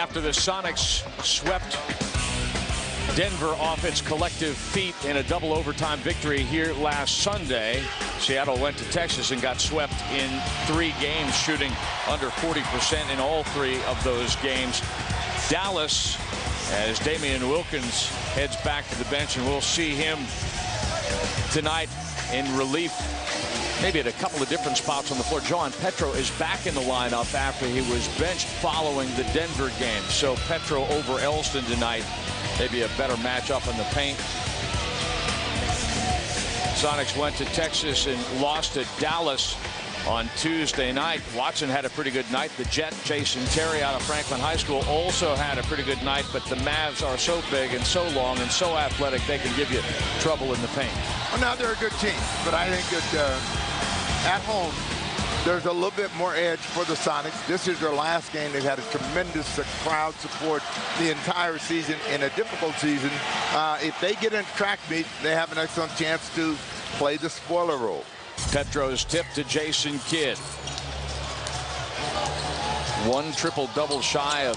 After the Sonics swept Denver off its collective feet in a double overtime victory here last Sunday, Seattle went to Texas and got swept in 3 games, shooting under 40% in all 3 of those games. Dallas, as Damian Wilkins heads back to the bench, and we'll see him tonight in relief, maybe at a couple of different spots on the floor. John Petro is back in the lineup after he was benched following the Denver game. So Petro over Elston tonight. Maybe a better matchup in the paint. Sonics went to Texas and lost to Dallas on Tuesday night. Watson had a pretty good night. The Jet, Jason Terry out of Franklin High School, also had a pretty good night. But the Mavs are so big and so long and so athletic, they can give you trouble in the paint. Well, now they're a good team, but I think that at home, there's a little bit more edge for the Sonics. This is their last game. They've had a tremendous crowd support the entire season in a difficult season. If they get in track meet, they have an excellent chance to play the spoiler role. Petro's tip to Jason Kidd. 1 triple-double shy of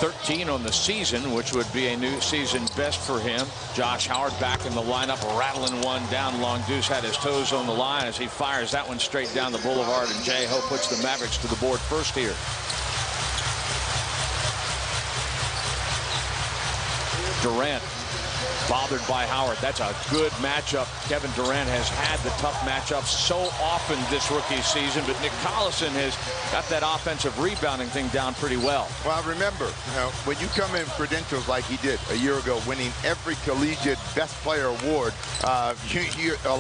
13 on the season, which would be a new season best for him. Josh Howard back in the lineup, rattling one down. Long Deuce had his toes on the line as he fires that one straight down the boulevard, and Jay Ho puts the Mavericks to the board first here. Durant bothered by Howard. That's a good matchup. Kevin Durant has had the tough matchups so often this rookie season, but Nick Collison has got that offensive rebounding thing down pretty well. Well, remember, when you come in credentials like he did a year ago, winning every collegiate best player award, a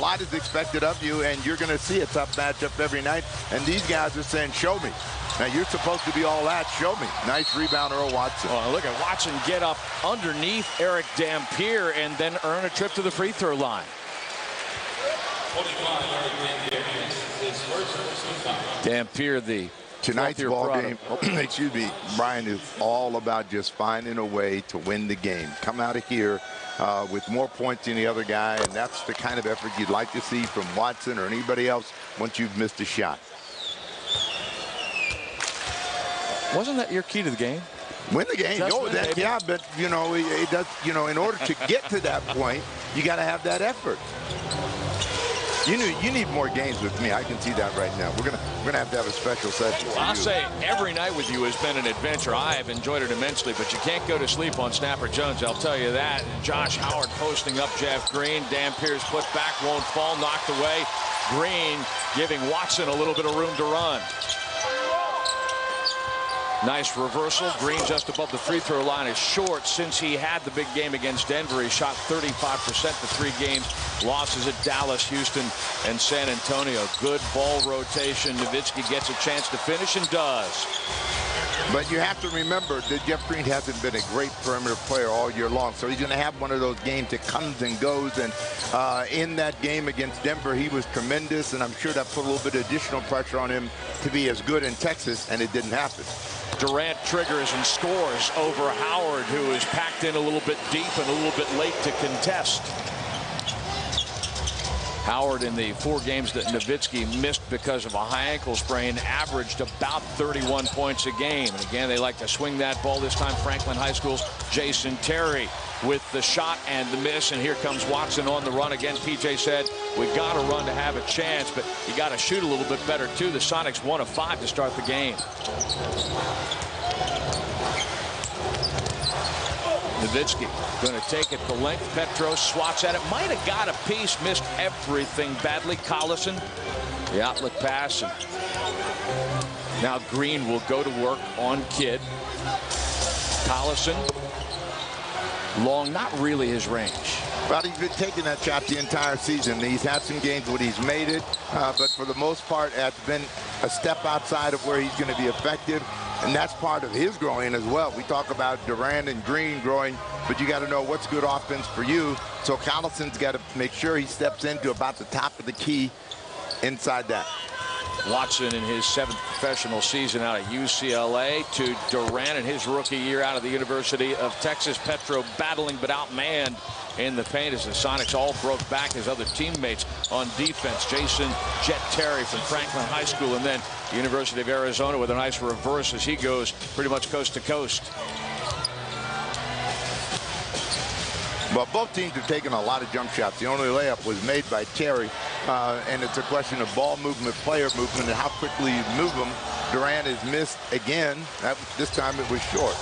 lot is expected of you, and you're going to see a tough matchup every night. And these guys are saying, show me. Now, you're supposed to be all that. Show me. Nice rebound, Earl Watson. Oh, look at Watson get up underneath Eric Dampier and then earn a trip to the free throw line. Dampier, the tonight's ball game, excuse me, Brian, is all about just finding a way to win the game. Come out of here with more points than the other guy, and that's the kind of effort you'd like to see from Watson or anybody else once you've missed a shot. Wasn't that your key to the game? Win the game. Yeah, but you know, it does. You know, in order to get to that point, you got to have that effort. You need more games with me. I can see that right now. We're gonna have to have a special session. I'll say every night with you has been an adventure. I have enjoyed it immensely, but you can't go to sleep on Snapper Jones, I'll tell you that. And Josh Howard posting up Jeff Green. Dampier's put back, won't fall, knocked away. Green giving Watson a little bit of room to run. Nice reversal. Green just above the free throw line is short. Since he had the big game against Denver, he shot 35% the 3 games. Losses at Dallas, Houston, and San Antonio. Good ball rotation. Nowitzki gets a chance to finish and does. But you have to remember that Jeff Green hasn't been a great perimeter player all year long. So he's going to have one of those games that comes and goes. And in that game against Denver, he was tremendous. And I'm sure that put a little bit of additional pressure on him to be as good in Texas, and it didn't happen. Durant triggers and scores over Howard, who is packed in a little bit deep and a little bit late to contest. Howard, in the 4 games that Nowitzki missed because of a high ankle sprain, averaged about 31 points a game. And again, they like to swing that ball. This time, Franklin High School's Jason Terry with the shot and the miss. And here comes Watson on the run again. PJ said, we got to run to have a chance, but you got to shoot a little bit better, too. The Sonics 1 of 5 to start the game. Nowitzki going to take it the length. Petro swats at it. Might have got a piece. Missed everything badly. Collison, the outlet pass. And now Green will go to work on Kidd. Collison, long, not really his range. But he's been taking that shot the entire season. He's had some games where he's made it, but for the most part, it's been a step outside of where he's going to be effective. And that's part of his growing as well. We talk about Durant and Green growing, but you got to know what's good offense for you. So Collison's got to make sure he steps into about the top of the key inside that. Watson in his 7th professional season out of UCLA to Durant in his rookie year out of the University of Texas. Petro battling but outmanned in the paint as the Sonics all broke back his other teammates on defense. Jason Jet Terry from Franklin High School, and then University of Arizona with a nice reverse as he goes pretty much coast to coast. Well, both teams have taken a lot of jump shots. The only layup was made by Terry, and it's a question of ball movement, player movement, and how quickly you move them. Durant has missed again. This time it was short.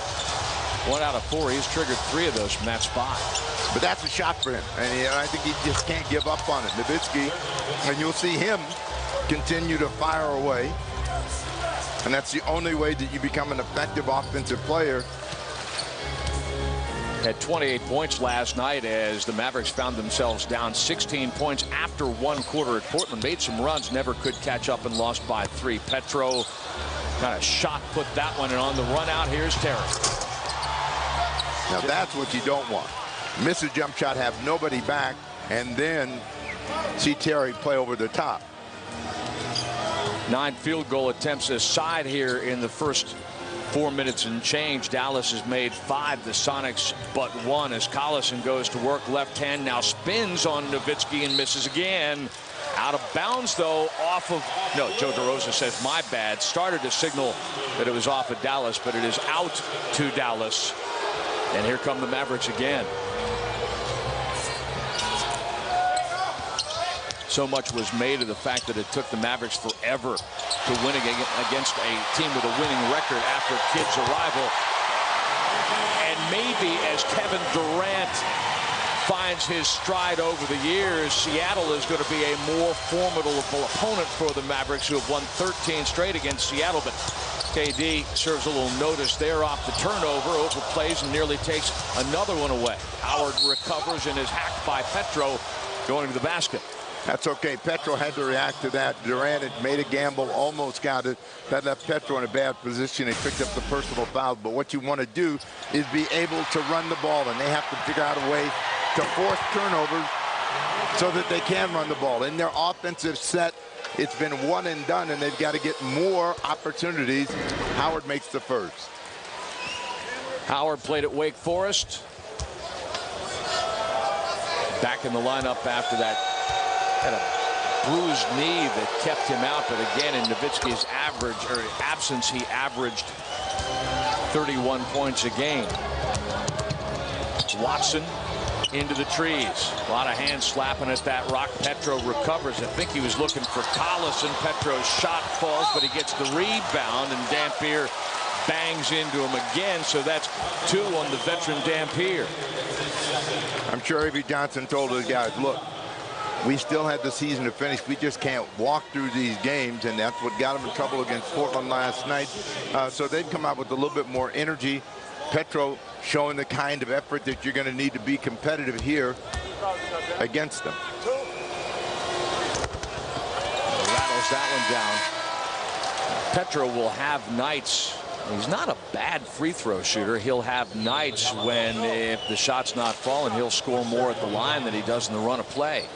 1 out of 4. He's triggered 3 of those from that spot. But that's a shot for him, and I think he just can't give up on it. Nowitzki, and you'll see him continue to fire away, and that's the only way that you become an effective offensive player. Had 28 points last night as the Mavericks found themselves down 16 points after 1 quarter at Portland. Made some runs, never could catch up and lost by 3. Petro kind of shot put that one, and on the run out, here's Terry. Now that's what you don't want. Miss a jump shot, have nobody back, and then see Terry play over the top. 9 field goal attempts aside here in the first 4 minutes and change. Dallas has made 5. The Sonics but 1 as Collison goes to work left hand. Now spins on Nowitzki and misses again. Out of bounds, though, off of... No, Joe DeRosa says, my bad. Started to signal that it was off of Dallas, but it is out to Dallas. And here come the Mavericks again. So much was made of the fact that it took the Mavericks forever to win against a team with a winning record after Kidd's arrival. And maybe as Kevin Durant finds his stride over the years, Seattle is going to be a more formidable opponent for the Mavericks, who have won 13 straight against Seattle. But KD serves a little notice there off the turnover, overplays and nearly takes another one away. Howard recovers and is hacked by Petro going to the basket. That's okay. Petro had to react to that. Durant had made a gamble, almost got it. That left Petro in a bad position. He picked up the personal foul. But what you want to do is be able to run the ball, and they have to figure out a way to force turnovers so that they can run the ball. In their offensive set, it's been one and done, and they've got to get more opportunities. Howard makes the first. Howard played at Wake Forest. Back in the lineup after that. Had a bruised knee that kept him out, but again in Nowitzki's absence, he averaged 31 points a game. Watson into the trees. A lot of hands slapping at that rock. Petro recovers. I think he was looking for Collison. Petro's shot falls, but he gets the rebound, and Dampier bangs into him again. So that's 2 on the veteran Dampier. I'm sure Avery Johnson told his guys, look, we still had the season to finish. We just can't walk through these games, and that's what got them in trouble against Portland last night. So they've come out with a little bit more energy. Petro showing the kind of effort that you're going to need to be competitive here against them. Rattles that one down. Petro will have nights. He's not a bad free throw shooter. He'll have nights when, if the shot's not falling, he'll score more at the line than he does in the run of play.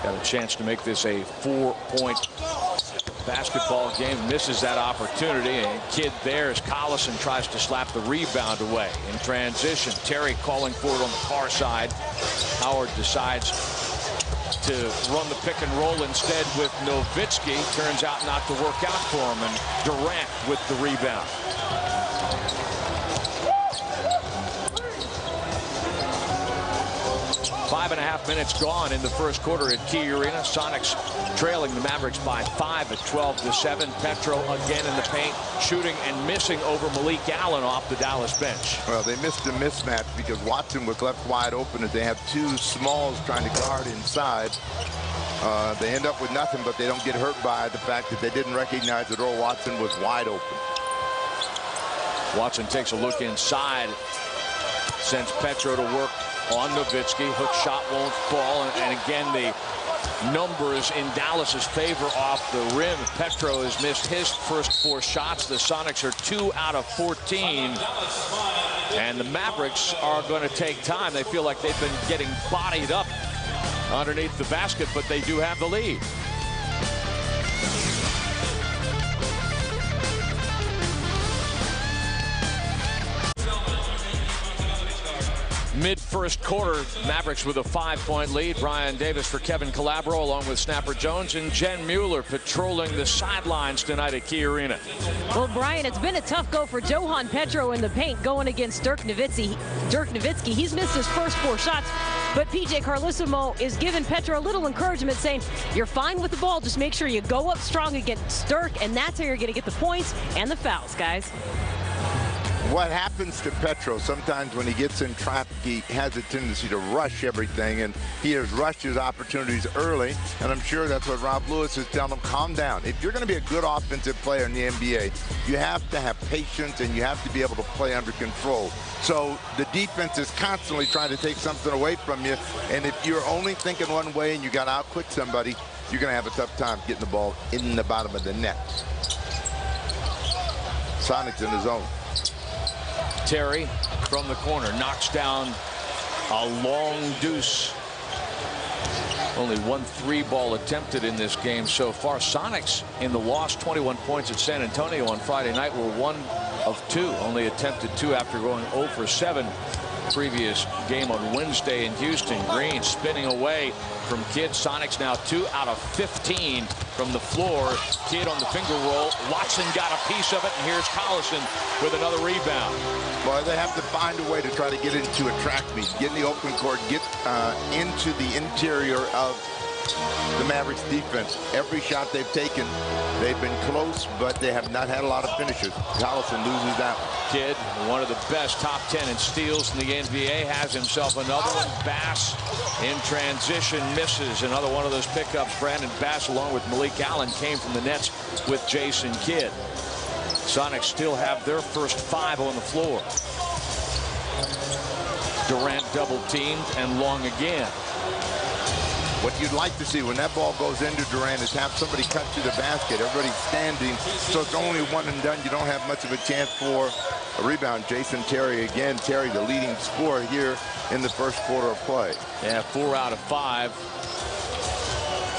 Got a chance to make this a 4-point basketball game. Misses that opportunity, and Kidd there as Collison tries to slap the rebound away. In transition, Terry calling for it on the far side. Howard decides to run the pick and roll instead with Nowitzki. Turns out not to work out for him, and Durant with the rebound. Five and a half minutes gone in the first quarter at Key Arena. Sonics trailing the Mavericks by 5 at 12-7. Petro again in the paint, shooting and missing over Malik Allen off the Dallas bench. Well, they missed a mismatch because Watson was left wide open as they have 2 smalls trying to guard inside. They end up with nothing, but they don't get hurt by the fact that they didn't recognize that Earl Watson was wide open. Watson takes a look inside, sends Petro to work on Nowitzki. Hook shot won't fall, and again the numbers in Dallas's favor off the rim. Petro has missed his first 4 shots. The Sonics are 2 out of 14, and the Mavericks are going to take time. They feel like they've been getting bodied up underneath the basket, but they do have the lead. Mid-first quarter, Mavericks with a 5-point lead. Brian Davis for Kevin Calabro, along with Snapper Jones and Jen Mueller patrolling the sidelines tonight at Key Arena. Well, Brian, it's been a tough go for Johan Petro in the paint going against Dirk Nowitzki. He's missed his first 4 shots, but PJ Carlissimo is giving Petro a little encouragement, saying, you're fine with the ball, just make sure you go up strong against Dirk, and that's how you're going to get the points and the fouls, guys. What happens to Petro sometimes when he gets in traffic, he has a tendency to rush everything, and he has rushed his opportunities early, and I'm sure that's what Rob Lewis is telling him. Calm down. If you're going to be a good offensive player in the NBA, you have to have patience and you have to be able to play under control. So the defense is constantly trying to take something away from you, and if you're only thinking one way and you got to outquick somebody, you're going to have a tough time getting the ball in the bottom of the net. Sonics in his zone. Terry from the corner knocks down a long deuce. Only 1 3-ball attempted in this game so far. Sonics in the loss, 21 points at San Antonio on Friday night, were 1 of 2. Only attempted 2 after going 0 for 7 previous game on Wednesday in Houston. Green spinning away from Kidd. Sonics now 2 out of 15 from the floor. Kidd on the finger roll. Watson got a piece of it, and here's Collison with another rebound. Well, they have to find a way to try to get into a track meet, get in the open court, get into the interior of the Mavericks defense. Every shot they've taken, they've been close, but they have not had a lot of finishes. Collison loses that one. Kidd, one of the best top 10 in steals in the NBA, has himself another one. Bass in transition misses. Another one of those pickups. Brandon Bass, along with Malik Allen, came from the Nets with Jason Kidd. Sonics still have their first 5 on the floor. Durant double teamed and Long again. What you'd like to see when that ball goes into Durant is have somebody cut to the basket. Everybody's standing, so it's only one and done. You don't have much of a chance for a rebound. Jason Terry again. Terry, the leading scorer here in the first quarter of play. Yeah, 4 out of 5.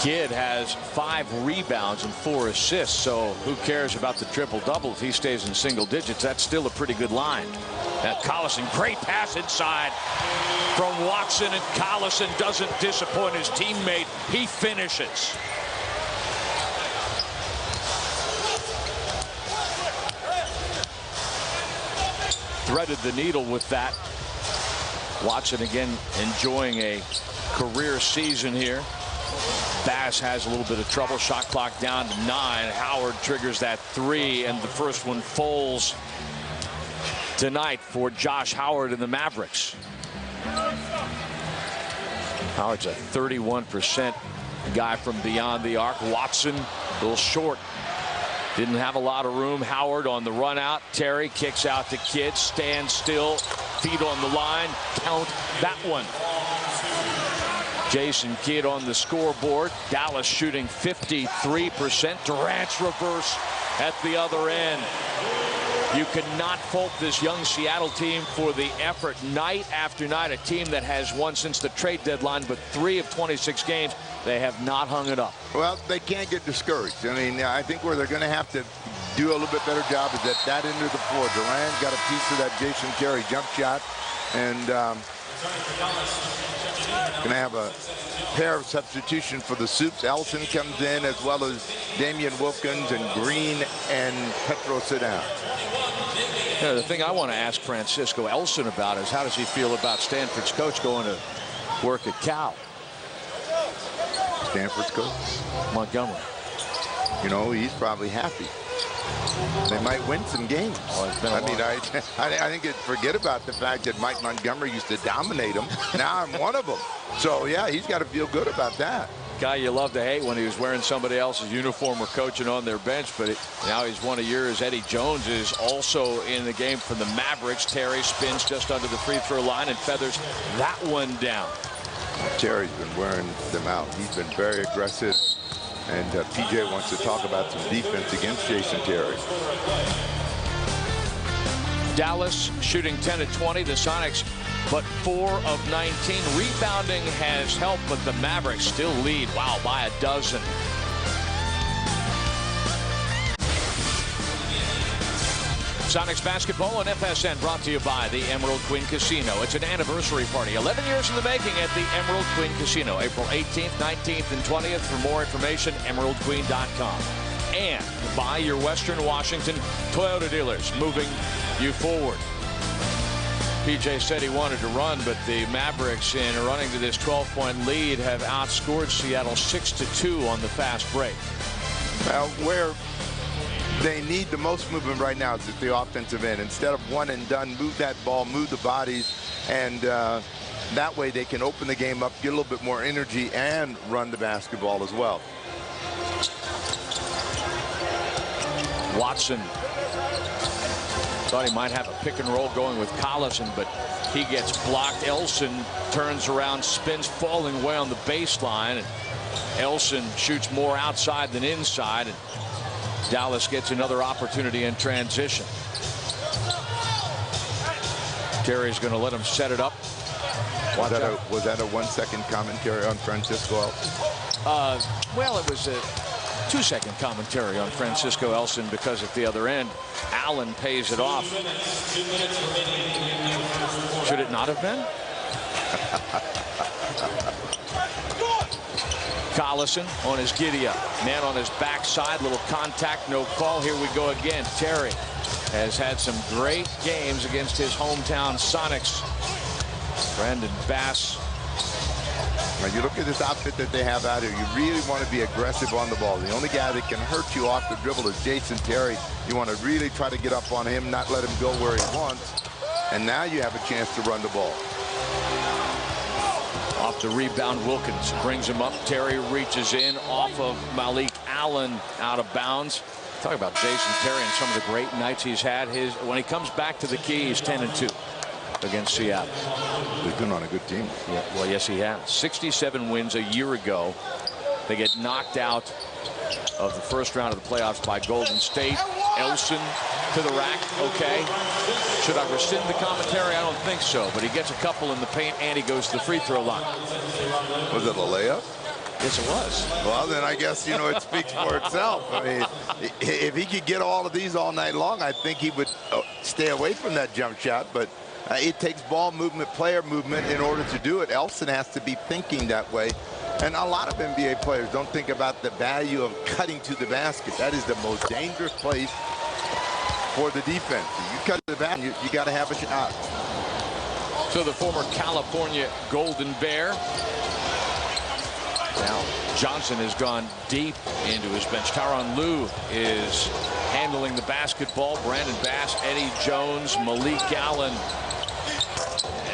Kidd has 5 rebounds and 4 assists, so who cares about the triple-double if he stays in single digits? That's still a pretty good line. Now Collison, great pass inside from Watson, and Collison doesn't disappoint his teammate. He finishes. Threaded the needle with that. Watson again enjoying a career season here. Bass has a little bit of trouble. Shot clock down to 9. Howard triggers that 3, and the first one falls tonight for Josh Howard and the Mavericks. Howard's a 31% guy from beyond the arc. Watson a little short. Didn't have a lot of room. Howard on the run out. Terry kicks out to Kidd. Stands still. Feet on the line. Count that one. Jason Kidd on the scoreboard. Dallas shooting 53%. Durant's reverse at the other end. You cannot fault this young Seattle team for the effort night after night. A team that has won since the trade deadline, but 3 of 26 games, they have not hung it up. Well, they can't get discouraged. I mean, I think where they're going to have to do a little bit better job is at that end of the floor. Durant got a piece of that Jason Terry jump shot, and going to have a pair of substitution for the Soups. Elson comes in, as well as Damian Wilkins, and Green and Petro sit down. You know, the thing I want to ask Francisco Elson about is how does he feel about Stanford's coach going to work at Cal? Stanford's coach? Montgomery. You know, he's probably happy. They might win some games. I mean, I think forget about the fact that Mike Montgomery used to dominate them. Now I'm one of them. So, yeah, he's got to feel good about that. Guy you love to hate when he was wearing somebody else's uniform or coaching on their bench, but now he's one of yours. Eddie Jones is also in the game for the Mavericks. Terry spins just under the free throw line and feathers that one down. Terry's been wearing them out. He's been very aggressive. And PJ wants to talk about some defense against Jason Terry. Dallas shooting 10 of 20. The Sonics but 4 of 19. Rebounding has helped, but the Mavericks still lead. Wow, by a dozen. Sonics basketball on FSN, brought to you by the Emerald Queen Casino. It's an anniversary party, 11 years in the making at the Emerald Queen Casino, April 18th, 19th, and 20th. For more information, emeraldqueen.com. And by your Western Washington Toyota dealers, moving you forward. PJ said he wanted to run, but the Mavericks, in running to this 12-point lead, have outscored Seattle 6-2 on the fast break. Well, where they need the most movement right now is at the offensive end. Instead of one and done, move that ball, move the bodies, and that way they can open the game up, get a little bit more energy, and run the basketball as well. Watson thought he might have a pick and roll going with Collison, but he gets blocked. Elson turns around, spins, falling away on the baseline, and Elson shoots more outside than inside, and Dallas gets another opportunity in transition. Terry's going to let him set it up. Was that a 1-second commentary on Francisco Elson? Well, it was a 2-second commentary on Francisco Elson, because at the other end, Allen pays it off. Should it not have been? Collison on his giddy up. Man on his backside. Little contact. No call. Here we go again. Terry has had some great games against his hometown Sonics. Brandon Bass. Now you look at this outfit that they have out here. You really want to be aggressive on the ball. The only guy that can hurt you off the dribble is Jason Terry. You want to really try to get up on him, not let him go where he wants. And now you have a chance to run the ball. Off the rebound, Wilkins brings him up. Terry reaches in off of Malik Allen, out of bounds. Talk about Jason Terry and some of the great nights he's had. When he comes back to the key, he's 10-2 against Seattle. He's been on a good team. Yeah, well, yes, he has. 67 wins a year ago. They get knocked out of the first round of the playoffs by Golden State. Elson to the rack. Okay. Should I rescind the commentary? I don't think so. But he gets a couple in the paint, and he goes to the free throw line. Was it a layup? Yes, it was. Well, then I guess, you know, it speaks for itself. I mean, if he could get all of these all night long, I think he would stay away from that jump shot. But it takes ball movement, player movement in order to do it. Elson has to be thinking that way. And a lot of NBA players don't think about the value of cutting to the basket. That is the most dangerous place for the defense. You cut to the basket, you got to have a shot. So the former California Golden Bear. Now Johnson has gone deep into his bench. Tyronn Lue is handling the basketball. Brandon Bass, Eddie Jones, Malik Allen.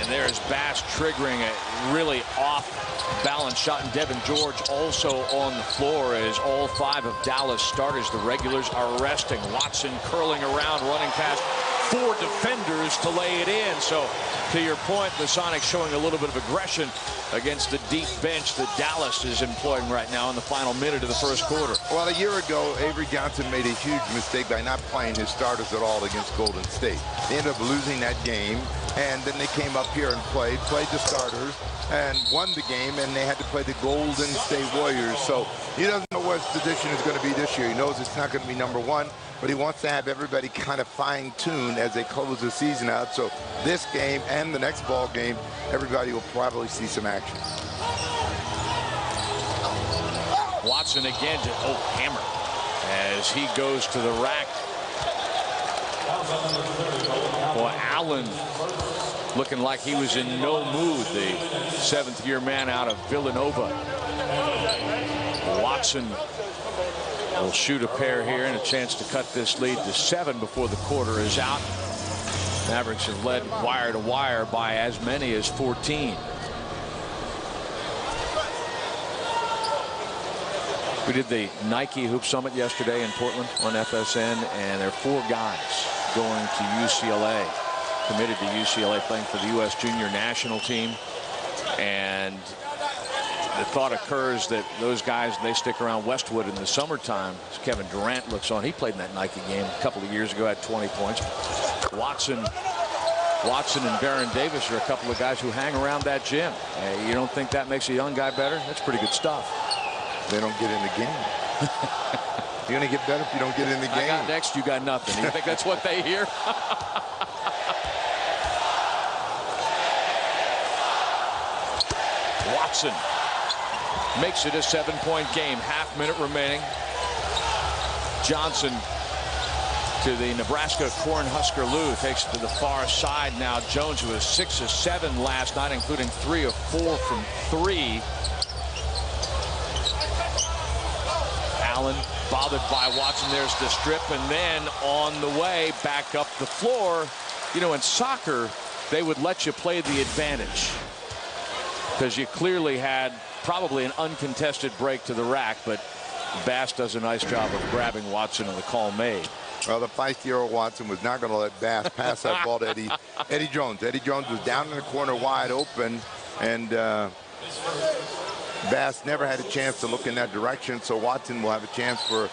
And there's Bass triggering a really off-balance shot. And Devin George also on the floor, as all 5 of Dallas starters, the regulars, are resting. Watson curling around, running past 4 defenders to lay it in. So, to your point, the Sonics showing a little bit of aggression against the deep bench that Dallas is employing right now in the final minute of the first quarter. Well, a year ago, Avery Johnson made a huge mistake by not playing his starters at all against Golden State. They ended up losing that game, and then they came up here and played the starters, and won the game, and they had to play the Golden State Warriors. So he doesn't know what his position is going to be this year. He knows it's not going to be number 1, but he wants to have everybody kind of fine-tuned as they close the season out. So this game and the next ball game, everybody will probably see some action. Watson again, hammer as he goes to the rack. Boy, Allen looking like he was in no mood, the 7th-year man out of Villanova. Watson will shoot a pair here and a chance to cut this lead to 7 before the quarter is out. Mavericks have led wire to wire by as many as 14. We did the Nike Hoop Summit yesterday in Portland on FSN, and there are 4 guys going to UCLA, committed to UCLA, playing for the U.S. Junior National Team. And the thought occurs that those guys, they stick around Westwood in the summertime. As Kevin Durant looks on, he played in that Nike game a couple of years ago, had 20 points. Watson Watson and Baron Davis are a couple of guys who hang around that gym. You don't think that makes a young guy better? That's pretty good stuff. They don't get in the game. You're going to get better if you don't get in the game. I got next, you got nothing. You think that's what they hear? Watson makes it a 7-point game. Half-minute remaining. Johnson to the Nebraska Cornhusker Lou, takes it to the far side now. Jones, who was 6 of 7 last night, including 3 of 4 from 3. Allen bothered by Watson. There's the strip, and then on the way back up the floor. You know, in soccer, they would let you play the advantage because you clearly had probably an uncontested break to the rack, but Bass does a nice job of grabbing Watson and the call made. Well, the feisty Watson was not going to let Bass pass that ball to Eddie Jones. Eddie Jones was down in the corner wide open, and Bass never had a chance to look in that direction, so Watson will have a chance for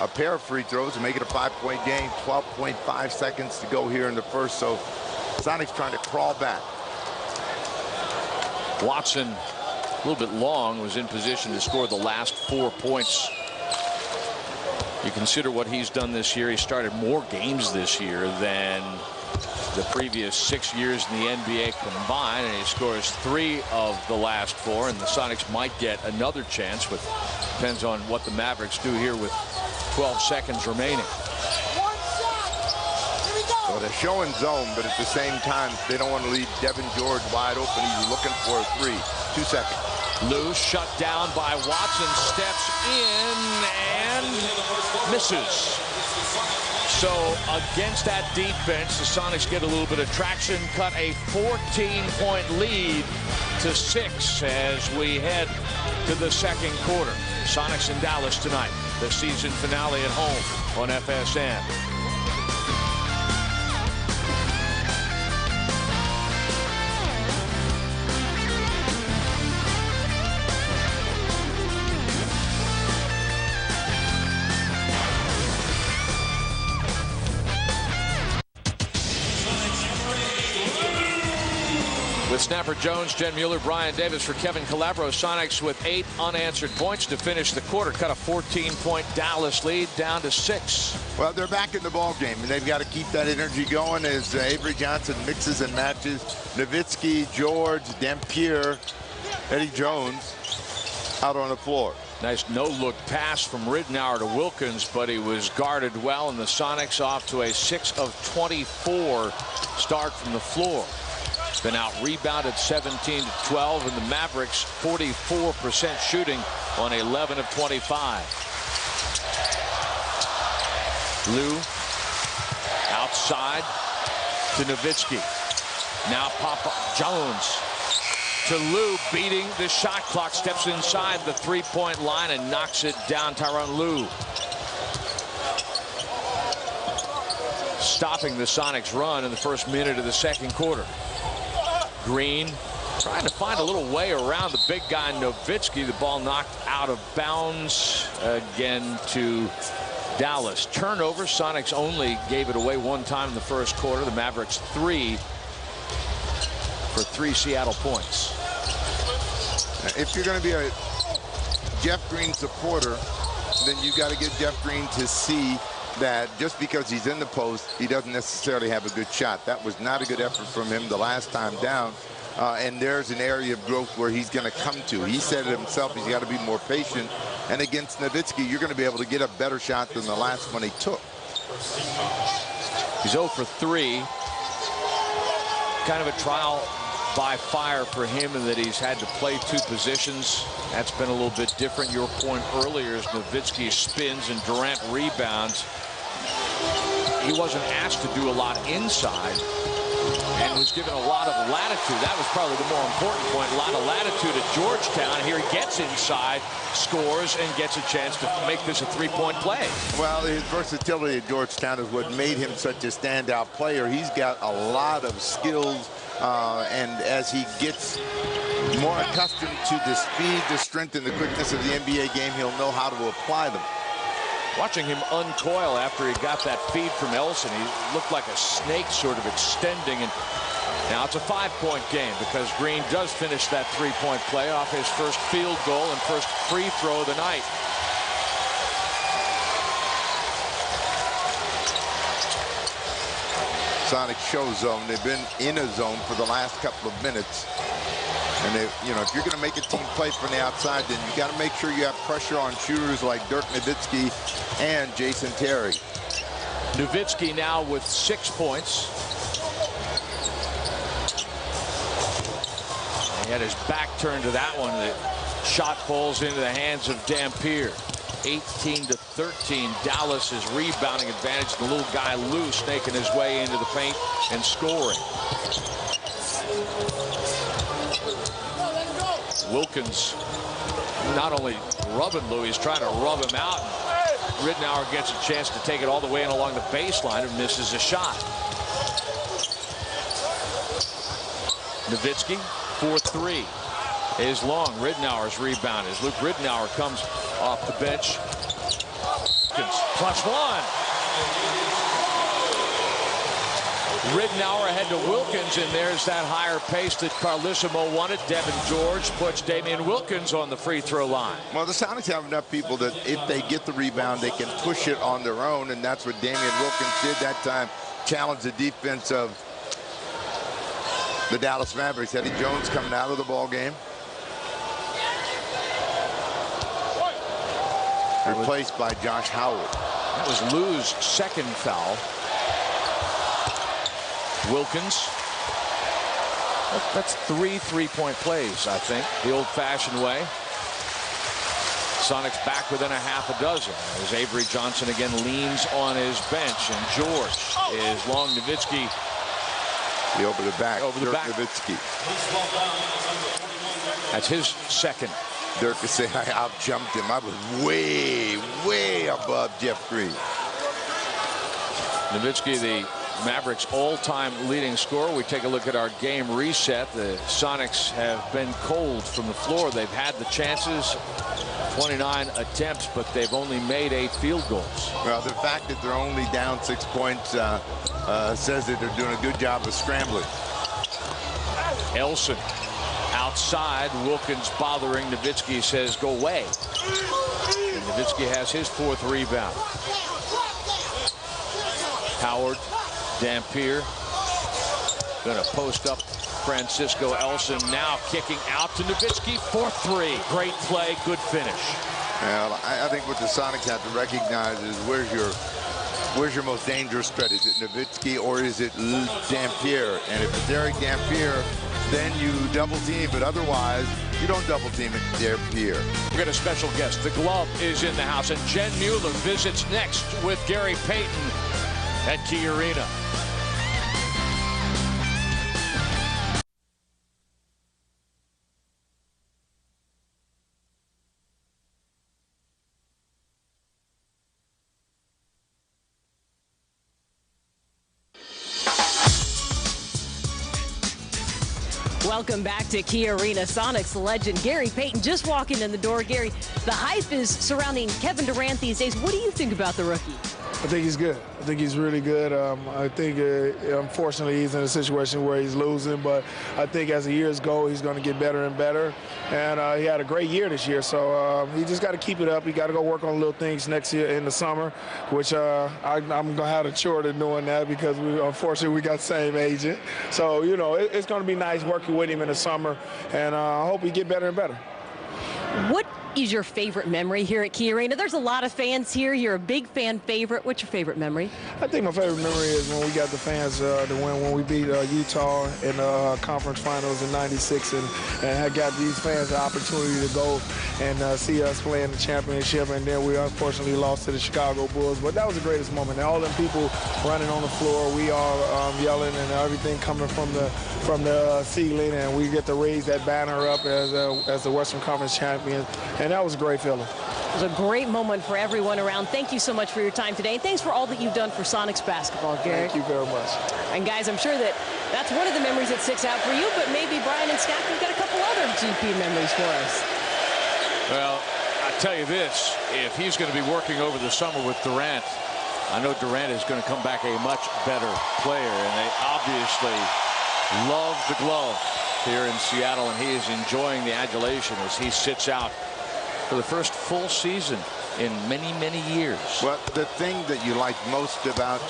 a pair of free throws and make it a 5-point game. 12.5 seconds to go here in the first, so Sonics trying to crawl back. Watson, a little bit long, was in position to score the last 4 points. You consider what he's done this year. He started more games this year than the previous 6 years in the NBA combined, and he scores 3 of the last 4, and the Sonics might get another chance, but depends on what the Mavericks do here with 12 seconds remaining. Well, they're showing zone, but at the same time, they don't want to leave Devin George wide open. He's looking for a 3. 2 seconds. Lou shut down by Watson, steps in and misses. So against that defense, the Sonics get a little bit of traction, cut a 14-point lead to 6 as we head to the second quarter. Sonics in Dallas tonight, the season finale at home on FSN. With Snapper Jones, Jen Mueller, Brian Davis for Kevin Calabro. Sonics with 8 unanswered points to finish the quarter. Cut a 14-point Dallas lead down to 6. Well, they're back in the ball game, and they've got to keep that energy going as Avery Johnson mixes and matches. Nowitzki, George, Dampier, Eddie Jones out on the floor. Nice no-look pass from Ridnour to Wilkins, but he was guarded well, and the Sonics off to a 6 of 24 start from the floor. Been out rebounded 17 to 12, and the Mavericks 44% shooting on 11 of 25. Lou outside to Nowitzki. Now Papa Jones to Lou, beating the shot clock, steps inside the 3-point line and knocks it down. Tyronn Lue stopping the Sonics run in the first minute of the second quarter. Green trying to find a little way around the big guy Nowitzki. The ball knocked out of bounds again to Dallas. Turnover. Sonics only gave it away 1 time in the first quarter. The Mavericks 3 for 3 Seattle points. If you're going to be a Jeff Green supporter, then you got to get Jeff Green to see that just because he's in the post, he doesn't necessarily have a good shot. That was not a good effort from him the last time down. And there's an area of growth where he's going to come to. He said it himself, he's got to be more patient. And against Nowitzki, you're going to be able to get a better shot than the last one he took. He's 0 for 3. Kind of a trial by fire for him in that he's had to play 2 positions. That's been a little bit different. Your point earlier is Nowitzki spins and Durant rebounds. He wasn't asked to do a lot inside and was given a lot of latitude. That was probably the more important point. A lot of latitude at Georgetown. Here he gets inside, scores, and gets a chance to make this a 3-point play. Well, his versatility at Georgetown is what made him such a standout player. He's got a lot of skills, and as he gets more accustomed to the speed, the strength, and the quickness of the NBA game, he'll know how to apply them. Watching him uncoil after he got that feed from Elson, he looked like a snake sort of extending and Now it's a 5-point game because Green does finish that 3-point play off his first field goal and first free throw of the night. Sonic show zone. They've been in a zone for the last couple of minutes. And they, you know, if you're going to make a team play from the outside, then you got to make sure you have pressure on shooters like Dirk Nowitzki and Jason Terry. Nowitzki now with 6 points. He had his back turned to that one. The shot falls into the hands of Dampier. 18-13. Dallas is rebounding advantage. The little guy loose, snaking his way into the paint and scoring. Wilkins not only rubbing Lou, he's trying to rub him out. Ridnour gets a chance to take it all the way in along the baseline and misses a shot. Nowitzki for 3 is long. Ridnour's rebound as Luke Ridnour comes off the bench. +1. Ridnour ahead to Wilkins, and there's that higher pace that Carlissimo wanted. Devin George puts Damian Wilkins on the free throw line. Well, the Sonics have enough people that if they get the rebound, they can push it on their own, and that's what Damian Wilkins did that time. Challenged the defense of the Dallas Mavericks. Eddie Jones coming out of the ball game. Replaced by Josh Howard. That was Lou's second foul. Wilkins. That's 3 3-point plays, I think, the old-fashioned way. Sonics back within a half a dozen as Avery Johnson again leans on his bench, and George is long. Nowitzki. Over the back. Over the Dirk back. Nowitzki. That's his second. Dirk is saying I out-jumped him. I was way, way above Jeff Green. Nowitzki, the Mavericks all-time leading scorer. We take a look at our game reset. The Sonics have been cold from the floor. They've had the chances, 29 attempts, but they've only made 8 field goals. Well, the fact that they're only down 6 points says that they're doing a good job of scrambling. Elson outside. Wilkins bothering. Nowitzki says go away. And Nowitzki has his 4th rebound. Howard, Dampier going to post up Francisco Elson, now kicking out to Nowitzki for 3. Great play, good finish. Well, I think what the Sonics have to recognize is where's your most dangerous threat? Is it Nowitzki or is it Dampier? And if it's Eric Dampier, then you double team, but otherwise you don't double team at Dampier. We've got a special guest. The glove is in the house, and Jen Mueller visits next with Gary Payton at Key Arena. Welcome back to Key Arena. Sonics legend Gary Payton just walking in the door. Gary, the hype is surrounding Kevin Durant these days. What do you think about the rookie? I think he's good. I think he's really good. I think, unfortunately, he's in a situation where he's losing, but I think as the years go, he's going to get better and better. And he had a great year this year, so he just got to keep it up. He got to go work on little things next year in the summer, which I'm going to have a chore to doing that because, unfortunately, we got the same agent. So, you know, it's going to be nice working with him in the summer, and I hope he get better and better. What is your favorite memory here at Key Arena? There's a lot of fans here. You're a big fan favorite. What's your favorite memory? I think my favorite memory is when we got the fans to win when we beat Utah in the conference finals in '96 and had got these fans the opportunity to go and see us play in the championship, and then we unfortunately lost to the Chicago Bulls. But that was the greatest moment. And all them people running on the floor, we all yelling and everything coming from the ceiling, and we get to raise that banner up as the Western Conference champions. And that was a great feeling. It was a great moment for everyone around. Thank you so much for your time today. And thanks for all that you've done for Sonics basketball, Gary. Thank you very much. And guys, I'm sure that's one of the memories that sticks out for you, but maybe Brian and Scott, you've got a couple other GP memories for us. Well, I tell you this, if he's going to be working over the summer with Durant, I know Durant is going to come back a much better player, and they obviously love the glove here in Seattle, and he is enjoying the adulation as he sits out for the first full season in many, many years. Well, the thing that you like most about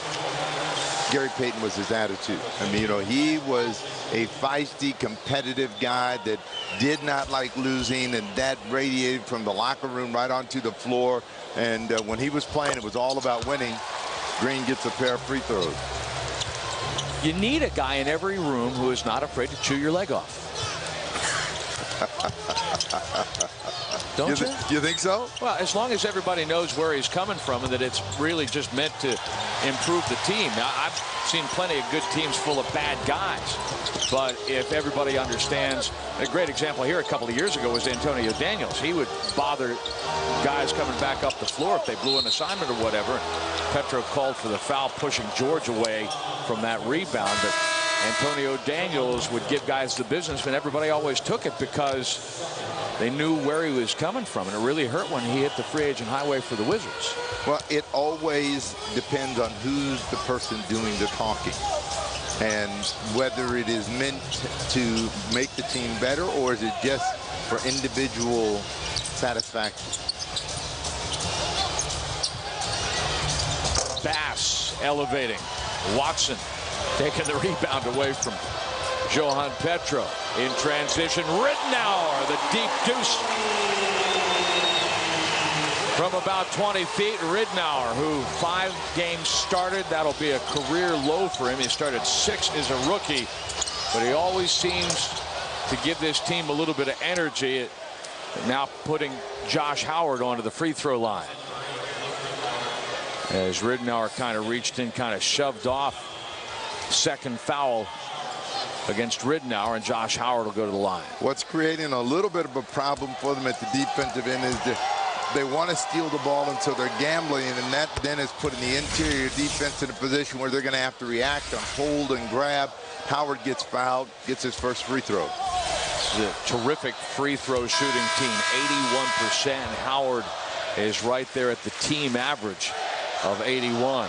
Gary Payton was his attitude. I mean, you know, he was a feisty, competitive guy that did not like losing, and that radiated from the locker room right onto the floor. And when he was playing, it was all about winning. Green gets a pair of free throws. You need a guy in every room who is not afraid to chew your leg off. Don't you? You think so? Well, as long as everybody knows where he's coming from and that it's really just meant to improve the team. Now, I've seen plenty of good teams full of bad guys. But if everybody understands, a great example here a couple of years ago was Antonio Daniels. He would bother guys coming back up the floor if they blew an assignment or whatever. Petro called for the foul, pushing George away from that rebound. But Antonio Daniels would give guys the business, and everybody always took it because they knew where he was coming from, and it really hurt when he hit the free agent highway for the Wizards. Well, it always depends on who's the person doing the talking and whether it is meant to make the team better or is it just for individual satisfaction. Bass elevating. Watson taking the rebound away from Johan Petro. In transition, Ridnour, the deep deuce from about 20 feet. Ridnour, who 5 games started, that'll be a career low for him. He started 6 as a rookie, but he always seems to give this team a little bit of energy. Now putting Josh Howard onto the free throw line. As Ridnour kind of reached in, kind of shoved off. Second foul against Ridnour, and Josh Howard will go to the line. What's creating a little bit of a problem for them at the defensive end is that they want to steal the ball, and so they're gambling, and that then is putting the interior defense in a position where they're going to have to react and hold and grab. Howard gets fouled, gets his first free throw. It's a terrific free throw shooting team, 81%. Howard is right there at the team average of 81.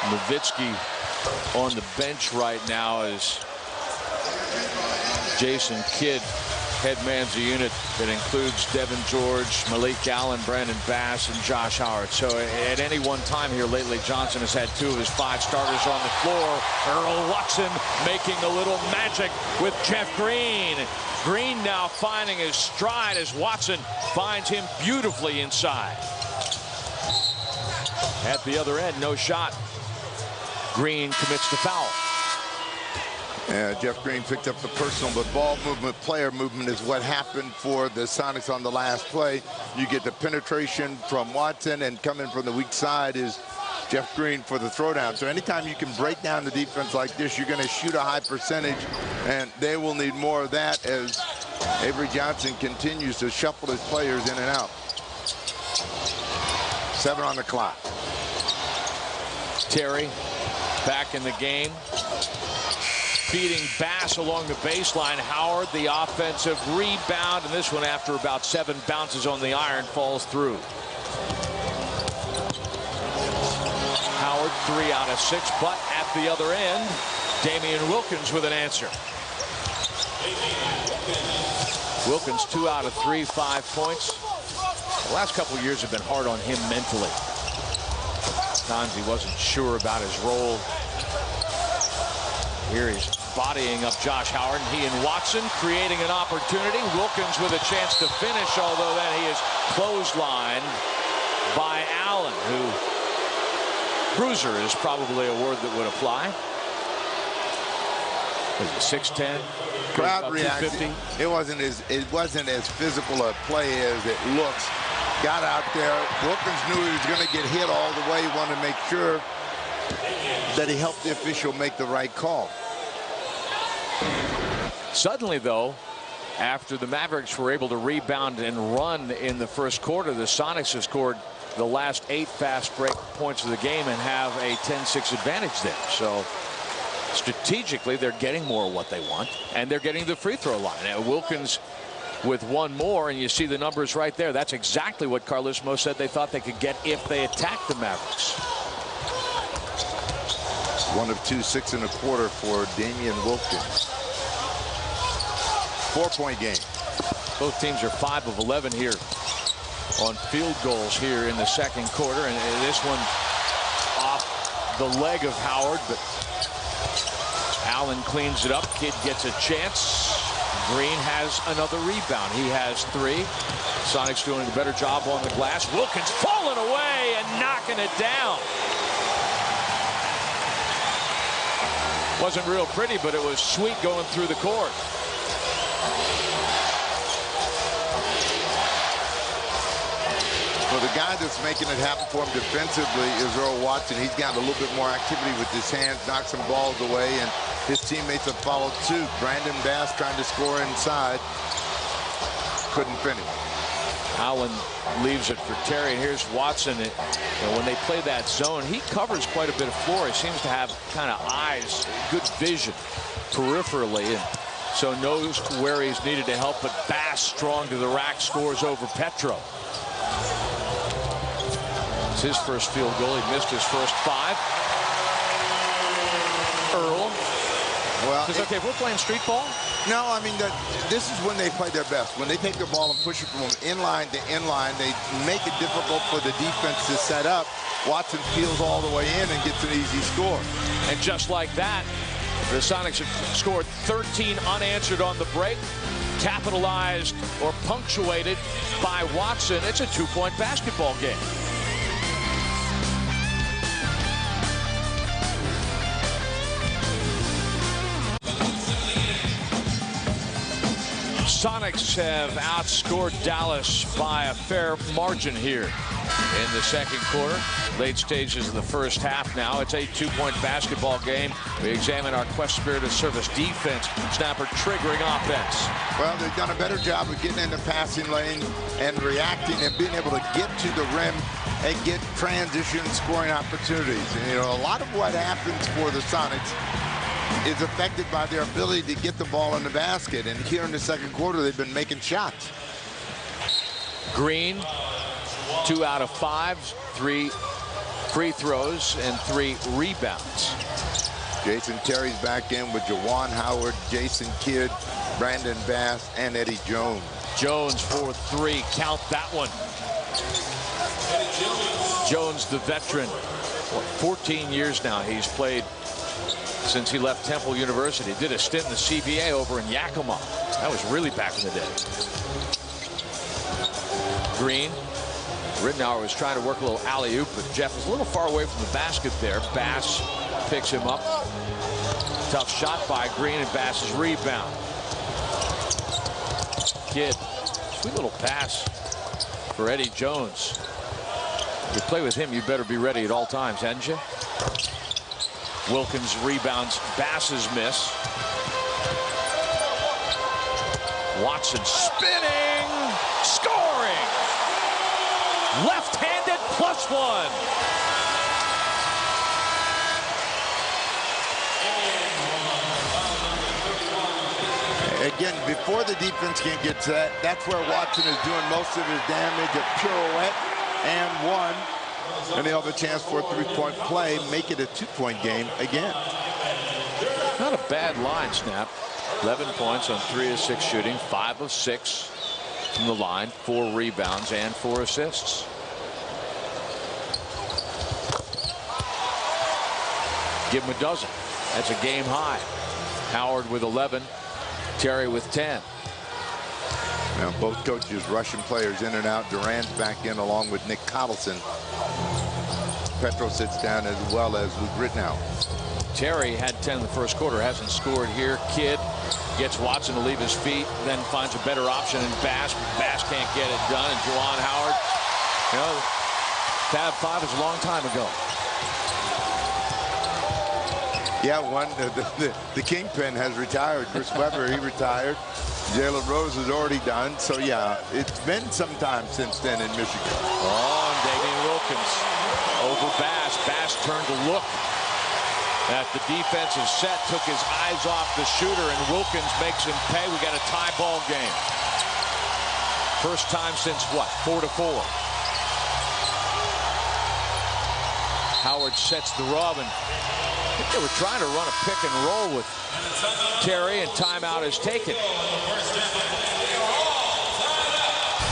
Nowitzki on the bench right now as Jason Kidd headmans a unit that includes Devin George, Malik Allen, Brandon Bass, and Josh Howard. So at any one time here lately, Johnson has had 2 of his 5 starters on the floor. Earl Watson making a little magic with Jeff Green. Green now finding his stride as Watson finds him beautifully inside. At the other end, no shot. Green commits the foul. Jeff Green picked up the personal, but ball movement, player movement is what happened for the Sonics on the last play. You get the penetration from Watson, and coming from the weak side is Jeff Green for the throwdown. So anytime you can break down the defense like this, you're going to shoot a high percentage, and they will need more of that as Avery Johnson continues to shuffle his players in and out. 7 on the clock. Terry back in the game. Beating Bass along the baseline. Howard, the offensive rebound, and this one after about 7 bounces on the iron falls through. Howard 3 out of 6, but at the other end, Damian Wilkins with an answer. Wilkins 2 out of 3, 5 points. The last couple of years have been hard on him mentally. Times he wasn't sure about his role. Here he's bodying up Josh Howard, and he and Watson creating an opportunity. Wilkins with a chance to finish, although then he is clotheslined by Allen, who cruiser is probably a word that would apply. Was it 6'10"? Crowd reaction. It wasn't as physical a play as it looks. Got out there. Wilkins knew he was going to get hit all the way. He wanted to make sure that he helped the official make the right call. Suddenly, though, after the Mavericks were able to rebound and run in the first quarter, the Sonics have scored the last 8 fast break points of the game and have a 10-6 advantage there. So strategically, they're getting more of what they want, and they're getting the free throw line. Wilkins with one more, and you see the numbers right there. That's exactly what Carlesimo said they thought they could get if they attacked the Mavericks. 1 of 2, 6 1/4 for Damian Wilkins. 4-point game. Both teams are 5 of 11 here on field goals here in the second quarter, and this one off the leg of Howard, but Allen cleans it up. Kidd gets a chance. Green has another rebound. He has 3. Sonics doing a better job on the glass. Wilkins falling away and knocking it down. Wasn't real pretty, but it was sweet going through the court. Well, the guy that's making it happen for him defensively is Earl Watson. He's got a little bit more activity with his hands, knocked some balls away, and his teammates have followed suit. Brandon Bass trying to score inside. Couldn't finish. Allen leaves it for Terry, and here's Watson. When they play that zone, he covers quite a bit of floor. He seems to have kind of eyes, good vision peripherally, and so knows where he's needed to help. But Bass, strong to the rack, scores over Petro. It's his first field goal. He missed his first 5. Earl. Well, It's okay if we're playing street ball. No, I mean, this is when they play their best. When they take the ball and push it from inline to inline, they make it difficult for the defense to set up. Watson peels all the way in and gets an easy score. And just like that, the Sonics have scored 13 unanswered on the break, capitalized or punctuated by Watson. It's a 2-point basketball game. Sonics have outscored Dallas by a fair margin here in the second quarter. Late stages of the first half now. It's a 2-point basketball game. We examine our Quest Spirit of Service defense. Snapper triggering offense. Well, they've done a better job of getting in the passing lane and reacting and being able to get to the rim and get transition scoring opportunities. And, a lot of what happens for the Sonics is affected by their ability to get the ball in the basket. And here in the second quarter, they've been making shots. Green, 2 out of 5, 3 free throws and 3 rebounds. Jason Terry's back in with Juwan Howard, Jason Kidd, Brandon Bass, and Eddie Jones. Jones for 3. Count that one. Jones, the veteran. 14 years now he's played since he left Temple University. Did a stint in the CBA over in Yakima. That was really back in the day. Green. Rittenauer was trying to work a little alley-oop, but Jeff was a little far away from the basket there. Bass picks him up. Tough shot by Green, and Bass's rebound. Kidd. Sweet little pass for Eddie Jones. If you play with him, you better be ready at all times, hadn't you? Wilkins rebounds Bass's miss. Watson spinning, scoring. Left-handed +1. Again, before the defense can get set, that's where Watson is doing most of his damage. A pirouette and 1. And they'll have a chance for a 3-point play, make it a 2-point game again. Not a bad line, Snap. 11 points on 3 of 6 shooting, 5 of 6 from the line, 4 rebounds and 4 assists. Give him a dozen. That's a game high. Howard with 11, Terry with 10. Now both coaches rushing players in and out. Durant back in along with Nick Coddleson. Petro sits down as well as Luke Rittenauer. Terry had 10 in the first quarter, hasn't scored here. Kidd gets Watson to leave his feet, then finds a better option in Bass. Bass can't get it done. And Juwan Howard, Fab 5 is a long time ago. Yeah, the kingpin has retired. Chris Webber, he retired. Jalen Rose is already done. So, yeah, it's been some time since then in Michigan. Oh, and Damian Wilkins over Bass. Bass turned to look at the defensive set, took his eyes off the shooter, and Wilkins makes him pay. We got a tie ball game. First time since what? 4-4. Howard sets the rub, and I think they were trying to run a pick and roll with Terry, and timeout is taken.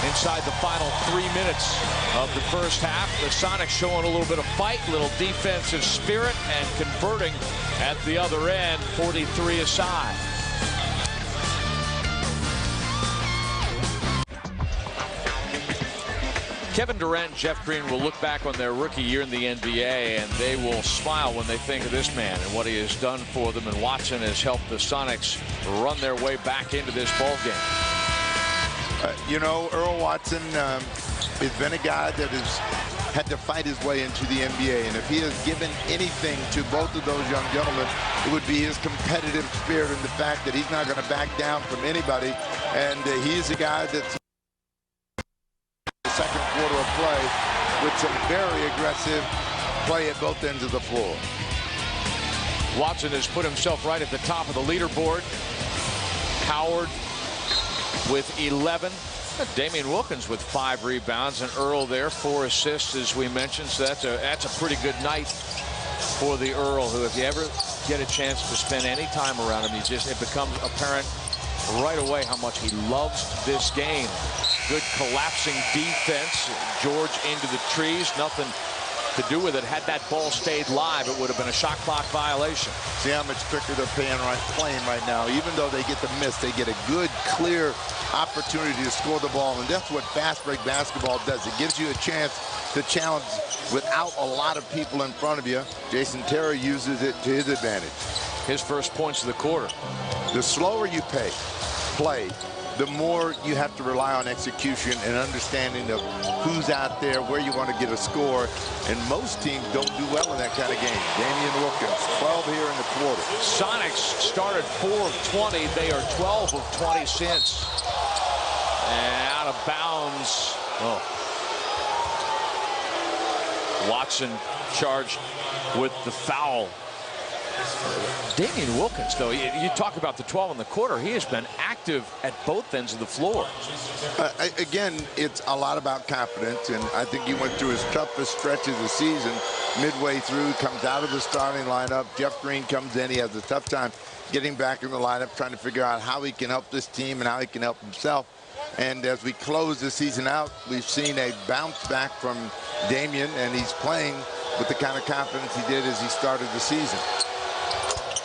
Inside the final 3 minutes of the first half, the Sonics showing a little bit of fight, little defensive spirit, and converting at the other end, 43 aside. Kevin Durant and Jeff Green will look back on their rookie year in the NBA, and they will smile when they think of this man and what he has done for them. And Watson has helped the Sonics run their way back into this ball game. You know, Earl Watson has been a guy that has had to fight his way into the NBA. And if he has given anything to both of those young gentlemen, it would be his competitive spirit and the fact that he's not going to back down from anybody. And he's a guy that's second quarter of play with some very aggressive play at both ends of the floor. Watson has put himself right at the top of the leaderboard. Howard with 11. Damian Wilkins with 5 rebounds, and Earl there 4 assists, as we mentioned. So that's a pretty good night for the Earl, who, if you ever get a chance to spend any time around him, it becomes apparent right away how much he loves this game. Good collapsing defense. George into the trees. Nothing to do with it. Had that ball stayed live, it would have been a shot clock violation. See how much quicker they're playing right now. Even though they get the miss, they get a good, clear opportunity to score the ball. And that's what fast break basketball does. It gives you a chance to challenge without a lot of people in front of you. Jason Terry uses it to his advantage. His first points of the quarter. The slower you play, the more you have to rely on execution and understanding of who's out there, where you want to get a score. And most teams don't do well in that kind of game. Damian Wilkins, 12 here in the quarter. Sonics started 4 of 20. They are 12 of 20 since. And out of bounds. Oh. Watson charged with the foul. Damian Wilkins, though, you talk about the 12 in the quarter. He has been active at both ends of the floor. Again, it's a lot about confidence, and I think he went through his toughest stretch of the season. Midway through, comes out of the starting lineup. Jeff Green comes in. He has a tough time getting back in the lineup, trying to figure out how he can help this team and how he can help himself. And as we close the season out, we've seen a bounce back from Damian, and he's playing with the kind of confidence he did as he started the season.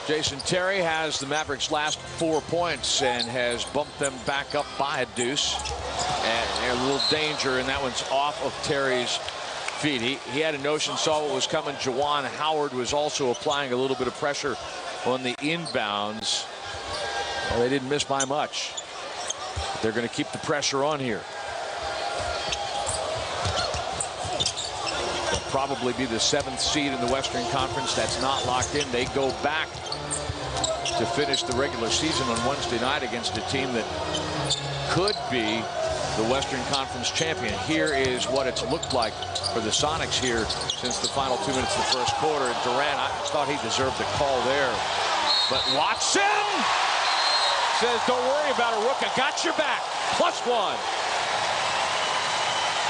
Jason Terry has the Mavericks' last 4 points and has bumped them back up by a deuce. And a little danger, and that one's off of Terry's feet. He had a notion, saw what was coming. Juwan Howard was also applying a little bit of pressure on the inbounds. Well, they didn't miss by much. They're going to keep the pressure on here. They'll probably be the 7th seed in the Western Conference. That's not locked in. They go back to finish the regular season on Wednesday night against a team that could be the Western Conference champion. Here is what it's looked like for the Sonics here since the final 2 minutes of the first quarter. And Durant, I thought he deserved the call there. But Watson says, don't worry about it, Rook. I got your back. +1.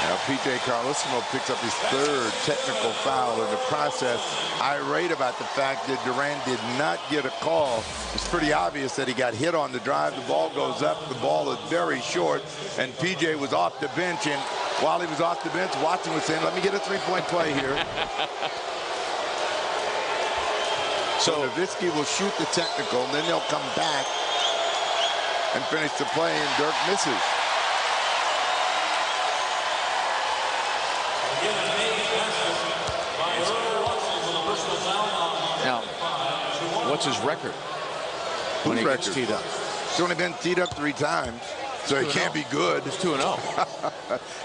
Now, P.J. Carlesimo picks up his 3rd technical foul in the process. Irate about the fact that Durant did not get a call. It's pretty obvious that he got hit on the drive. The ball goes up. The ball is very short. And P.J. was off the bench. And while he was off the bench, Watson was saying, let me get a 3-point play here. So Nowitzki will shoot the technical, and then they'll come back and finish the play, and Dirk misses. Now, what's his record when he gets teed up? He's only been teed up 3 times, so he can't be good. It's 2-0.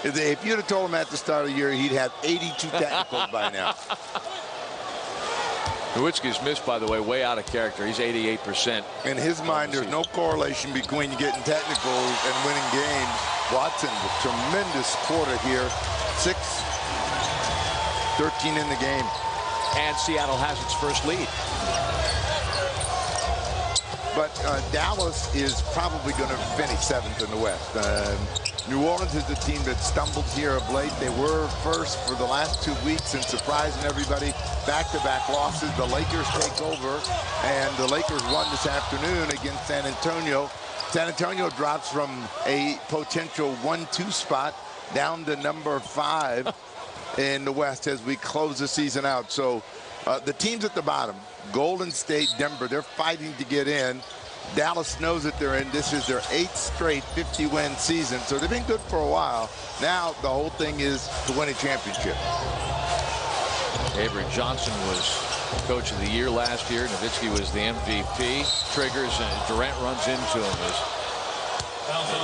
If you'd have told him at the start of the year, he'd have 82 technicals by now. Nowitzki's missed, by the way out of character. He's 88%. In his mind, there's no correlation between getting technicals and winning games. Watson, a tremendous quarter here. 6-13 in the game. And Seattle has its first lead. but Dallas is probably going to finish 7th in the West. New Orleans is the team that stumbled here of late. They were first for the last 2 weeks and surprising everybody. Back-to-back losses. The Lakers take over, and the Lakers won this afternoon against San Antonio. San Antonio drops from a potential 1-2 spot down to number 5 in the West as we close the season out. So the teams at the bottom, Golden State, Denver, they're fighting to get in. Dallas knows that they're in. This is their 8th straight 50-win season, so they've been good for a while. Now the whole thing is to win a championship. Avery Johnson was Coach of the Year last year. Nowitzki was the MVP. Triggers, and Durant runs into him.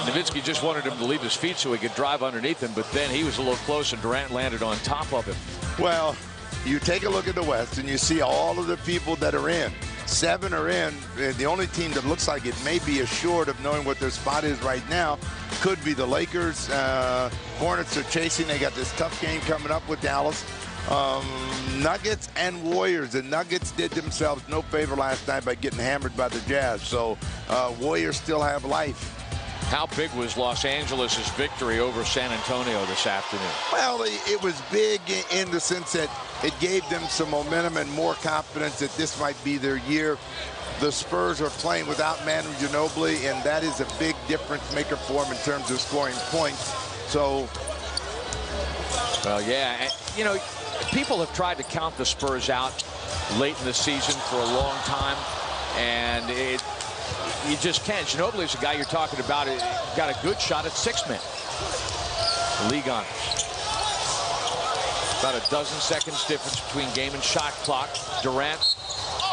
Nowitzki just wanted him to leave his feet so he could drive underneath him, but then he was a little close, and Durant landed on top of him. Well, you take a look at the West, and you see all of the people that are in. 7 are in. The only team that looks like it may be assured of knowing what their spot is right now could be the Lakers. Hornets are chasing. They got this tough game coming up with Dallas. Nuggets and Warriors. The Nuggets did themselves no favor last night by getting hammered by the Jazz. So Warriors still have life. How big was Los Angeles' victory over San Antonio this afternoon? Well, it was big in the sense that it gave them some momentum and more confidence that this might be their year. The Spurs are playing without Manu Ginobili, and that is a big difference maker for them in terms of scoring points. So, well, yeah, and, you know, people have tried to count the Spurs out late in the season for a long time, and you just can't. Ginobili is the guy you're talking about. Got a good shot at 6-man. League honors. About a dozen seconds difference between game and shot clock. Durant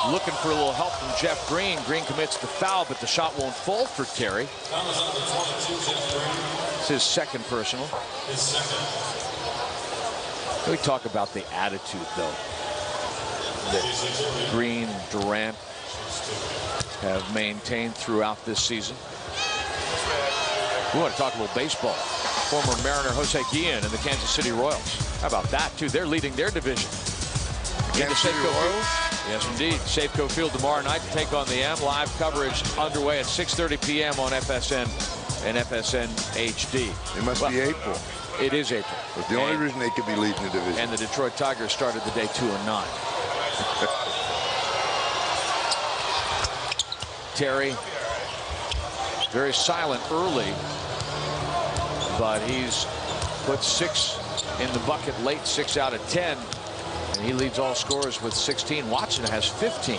looking for a little help from Jeff Green. Green commits the foul, but the shot won't fall for Terry. It's his second personal. We talk about the attitude, though, that Green, Durant have maintained throughout this season. We want to talk a little baseball. Former Mariner Jose Guillen and the Kansas City Royals. How about that, too? They're leading their division. Kansas City Royals? Yes, indeed. Safeco Field tomorrow night to take on the M. Live coverage underway at 6:30 p.m. on FSN and FSN HD. It must be April. It is April. But the only reason they could be leading the division. And the Detroit Tigers started the day 2-9. Terry, very silent early, but he's put 6 in the bucket late, 6 out of 10, and he leads all scorers with 16. Watson has 15.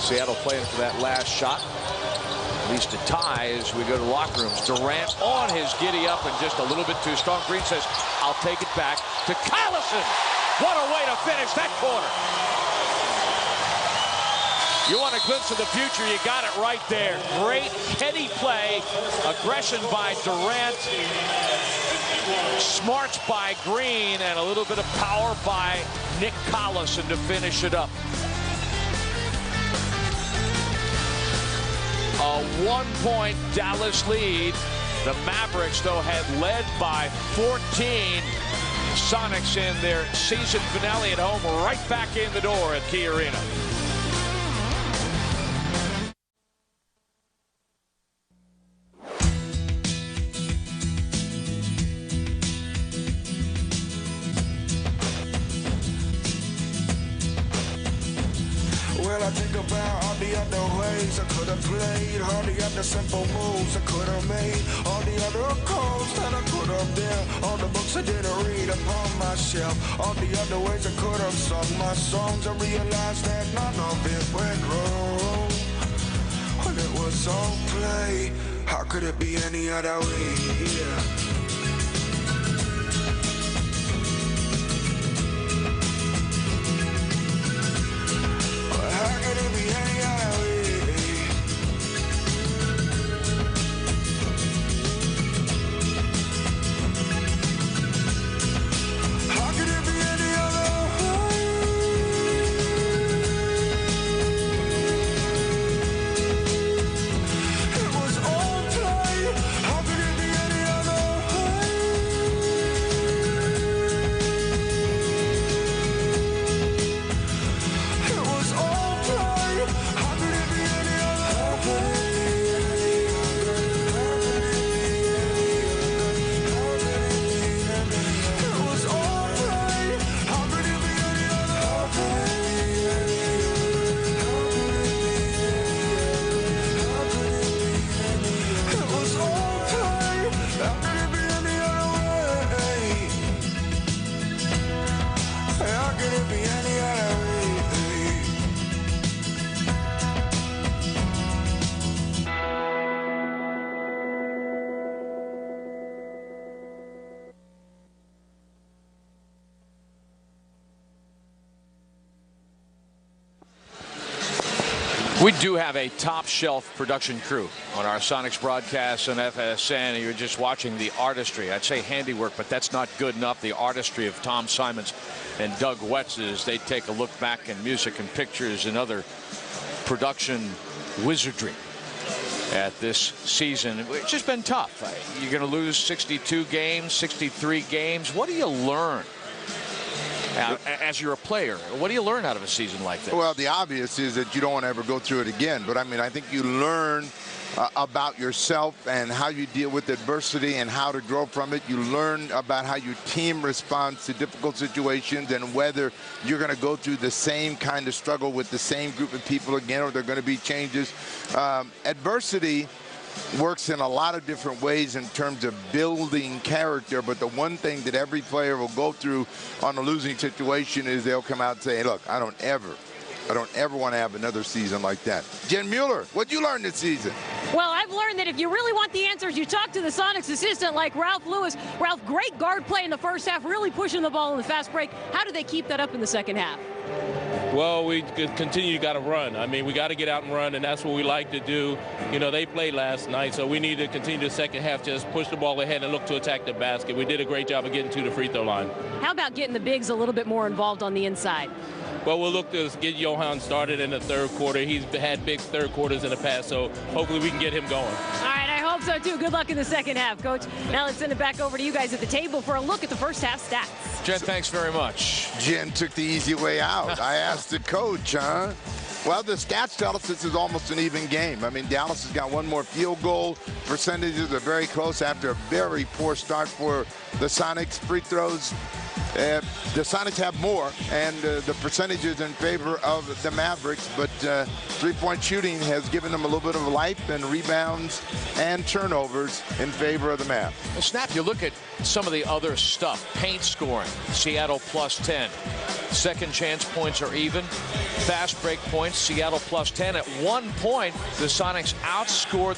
Seattle playing for that last shot, at least a tie as we go to locker rooms. Durant on his giddy up and just a little bit too strong. Green says, I'll take it back to Collison. What a way to finish that quarter. You want a glimpse of the future, you got it right there. Great heady play, aggression by Durant, smarts by Green, and a little bit of power by Nick Collison to finish it up. A 1-point Dallas lead. The Mavericks, though, had led by 14. Sonics in their season finale at home, right back in the door at Key Arena. I think about all the other ways I could have played, all the other simple moves I could have made, all the other calls that I could have done, all the books I didn't read upon my shelf, all the other ways I could have sung my songs. I realized that none of it went wrong. Well, it was all play. How could it be any other way? Yeah. How could it be any other way? How could it be any other way? It was all play. How could it be any other We do have a top-shelf production crew on our Sonics broadcast on FSN. You're just watching the artistry. I'd say handiwork, but that's not good enough. The artistry of Tom Simons and Doug Wetz as they take a look back in music and pictures and other production wizardry at this season. It's just been tough. You're going to lose 62 games, 63 games. What do you learn? As you're a player, what do you learn out of a season like this? Well, the obvious is that you don't want to ever go through it again. But, I mean, I think you learn about yourself and how you deal with adversity and how to grow from it. You learn about how your team responds to difficult situations and whether you're going to go through the same kind of struggle with the same group of people again, or there are going to be changes. Adversity works in a lot of different ways in terms of building character, but the one thing that every player will go through on a losing situation is they'll come out and say, hey, look, I don't ever want to have another season like that. Jen Mueller, what'd you learn this season? Well, I've learned that if you really want the answers, you talk to the Sonics assistant like Ralph Lewis. Ralph, great guard play in the first half, really pushing the ball in the fast break. How do they keep that up in the second half? Well, we continue got to run. I mean, we got to get out and run, and that's what we like to do. You know, they played last night, so we need to continue the second half, just push the ball ahead and look to attack the basket. We did a great job of getting to the free throw line. How about getting the bigs a little bit more involved on the inside? Well, we'll look to get Johan started in the third quarter. He's had big third quarters in the past, so hopefully we can get him going. All right, I hope so, too. Good luck in the second half, Coach. Now let's send it back over to you guys at the table for a look at the first half stats. Jen, thanks very much. Jen took the easy way out. I asked the coach, huh? Well, the stats tell us this is almost an even game. I mean, Dallas has got one more field goal. Percentages are very close after a very poor start for the Sonics. Free throws, the Sonics have more, and the percentages in favor of the Mavericks, but three-point shooting has given them a little bit of life, and rebounds and turnovers in favor of the Mavs. Snap, you look at some of the other stuff. Paint scoring, Seattle plus 10. Second chance points are even. Fast break points, Seattle plus 10. At one point, the Sonics outscored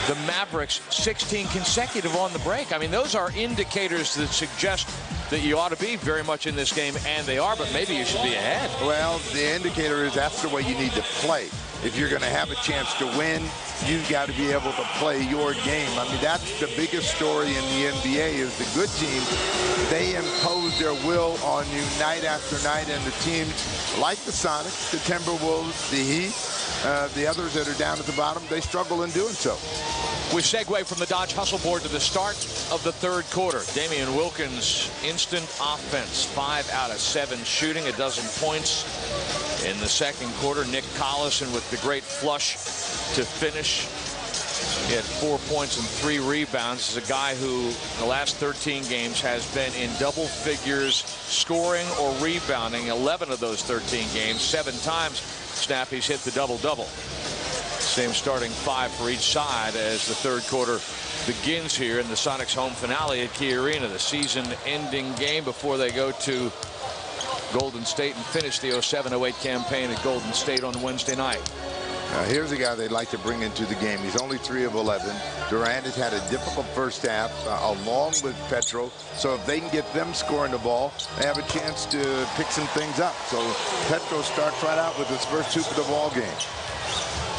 the Mavericks 16 consecutive on the break. I mean, those are indicators that suggest that you ought to be very much in this game, and they are, but maybe you should be ahead. Well, the indicator is that's the way you need to play. If you're going to have a chance to win, you've got to be able to play your game. I mean, that's the biggest story in the NBA is the good teams. They impose their will on you night after night, and the teams like the Sonics, the Timberwolves, the Heat, the others that are down at the bottom, they struggle in doing so. We segue from the Dodge hustle board to the start of the third quarter. Damian Wilkins, instant offense, 5 out of 7 shooting, a dozen points in the second quarter. Nick Collison with the great flush to finish. He had 4 points and 3 rebounds. He's a guy who in the last 13 games has been in double figures scoring or rebounding 11 of those 13 games. 7 times Snappy's hit the double-double. Same starting 5 for each side as the third quarter begins here in the Sonics home finale at Key Arena, the season-ending game before they go to Golden State and finish the 07-08 campaign at Golden State on Wednesday night. Here's a guy they'd like to bring into the game. He's only 3 of 11. Durant has had a difficult first half, along with Petro. So if they can get them scoring the ball, they have a chance to pick some things up. So Petro starts right out with his first 2 for the ball game.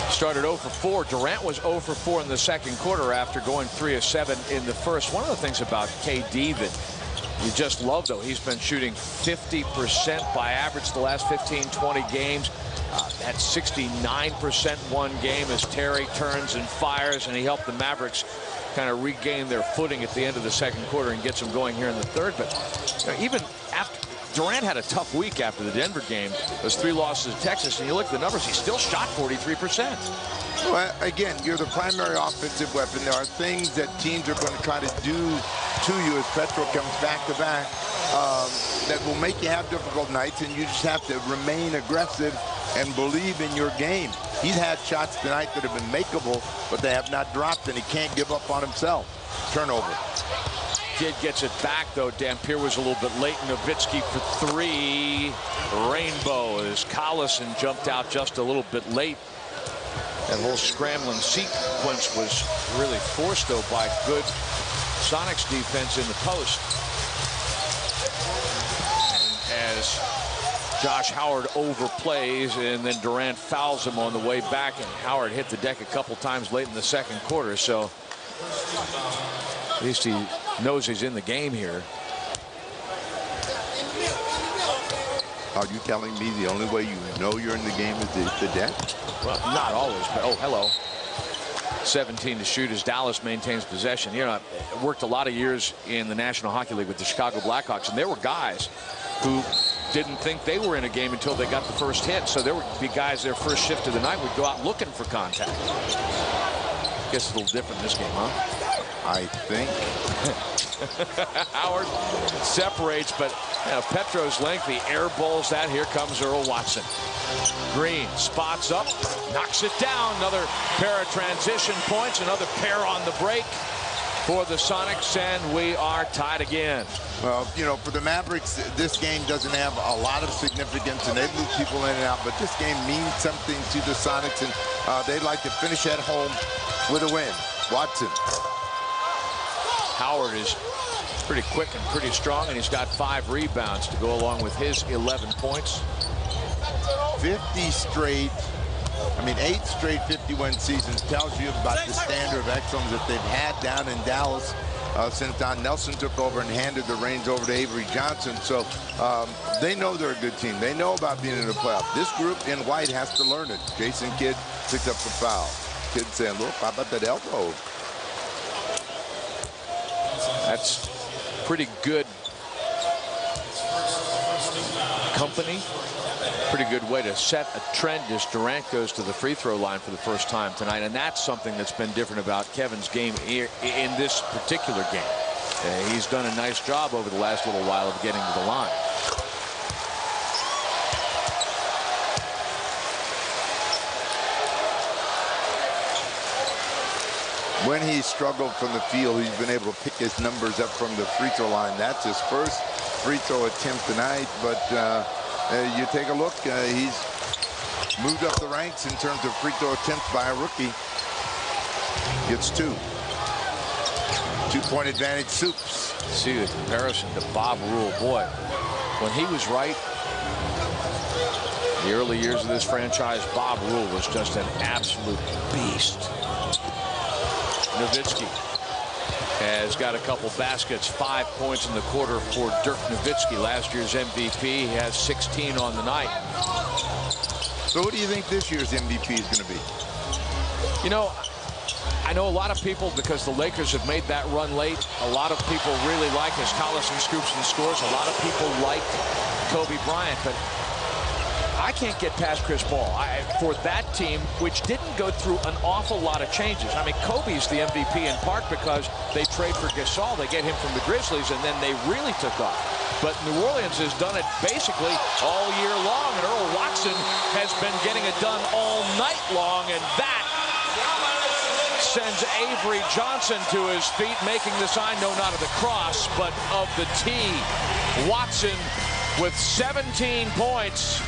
Started 0 for 4. Durant was 0 for 4 in the second quarter after going 3 of 7 in the first. One of the things about KD that you just love, though, he's been shooting 50% by average the last 15-20 games. Had 69% one game as Terry turns and fires, and he helped the Mavericks kind of regain their footing at the end of the second quarter and gets them going here in the third. But even after Durant had a tough week after the Denver game, those 3 losses to Texas, and you look at the numbers, he still shot 43%. Well, again, you're the primary offensive weapon. There are things that teams are going to try to do to you as Petro comes back-to-back that will make you have difficult nights, and you just have to remain aggressive and believe in your game. He's had shots tonight that have been makeable, but they have not dropped, and he can't give up on himself. Turnover. Kid gets it back, though. Dampier was a little bit late. Nowitzki for 3. Rainbow as Collison jumped out just a little bit late. That whole scrambling sequence was really forced, though, by good Sonics defense in the post. And as Josh Howard overplays, and then Durant fouls him on the way back, and Howard hit the deck a couple times late in the second quarter. So at least he knows he's in the game here. Are you telling me the only way you know you're in the game is the deck? Well, not always, but oh, hello. 17 to shoot as Dallas maintains possession. You know, I worked a lot of years in the National Hockey League with the Chicago Blackhawks, and there were guys who didn't think they were in a game until they got the first hit. So there would be guys their first shift of the night would go out looking for contact. Guess it's a little different in this game, huh? I think. Howard separates, but Petro's lengthy, air bowls that. Here comes Earl Watson. Green spots up, knocks it down. Another pair of transition points, another pair on the break for the Sonics, and we are tied again. Well, you know, for the Mavericks, this game doesn't have a lot of significance, and they move people in and out, but this game means something to the Sonics, and they'd like to finish at home with a win. Watson. Howard is pretty quick and pretty strong, and he's got 5 rebounds to go along with his 11 points. 50 straight, I mean 8 straight 51 seasons tells you about the standard of excellence that they've had down in Dallas since Don Nelson took over and handed the reins over to Avery Johnson. So they know they're a good team. They know about being in the playoff. This group in white has to learn it. Jason Kidd picked up the foul. Kidd saying, look, how about that elbow? That's pretty good company. Pretty good way to set a trend as Durant goes to the free throw line for the first time tonight, and that's something that's been different about Kevin's game in this particular game. He's done a nice job over the last little while of getting to the line. When he's struggled from the field, he's been able to pick his numbers up from the free throw line. That's his first free throw attempt tonight, but you take a look, he's moved up the ranks in terms of free throw attempts by a rookie. Gets 2. 2-point advantage, Soups. See the comparison to Bob Rule. Boy, when he was right, the early years of this franchise, Bob Rule was just an absolute beast. Nowitzki has got a couple baskets, 5 points in the quarter for Dirk Nowitzki, last year's MVP. He has 16 on the night. So what do you think this year's MVP is going to be? You know, I know a lot of people, because the Lakers have made that run late, a lot of people really like as Collison scoops and scores. A lot of people like Kobe Bryant, but I can't get past Chris Paul for that team, which didn't go through an awful lot of changes. I mean, Kobe's the MVP in part because they trade for Gasol. They get him from the Grizzlies, and then they really took off. But New Orleans has done it basically all year long, and Earl Watson has been getting it done all night long, and that sends Avery Johnson to his feet, making the sign, no, not of the cross, but of the T. Watson with 17 points.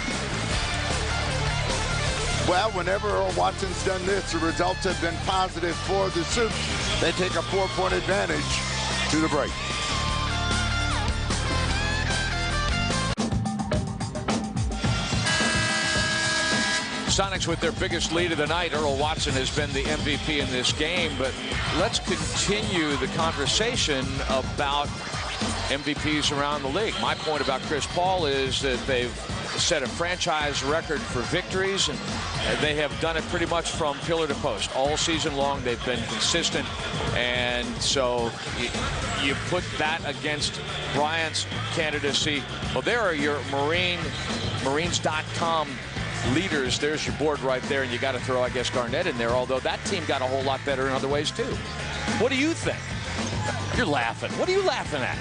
Well, whenever Earl Watson's done this, the results have been positive for the Soups. They take a 4-point advantage to the break. Sonics with their biggest lead of the night. Earl Watson has been the MVP in this game, but let's continue the conversation about MVPs around the league. My point about Chris Paul is that they've set a franchise record for victories, and they have done it pretty much from pillar to post all season long. They've been consistent, and so you put that against Bryant's candidacy. Well, there are your Marines.com leaders. There's your board right there, and you got to throw, I guess, Garnett in there, although that team got a whole lot better in other ways too. What do you think? You're laughing. What are you laughing at?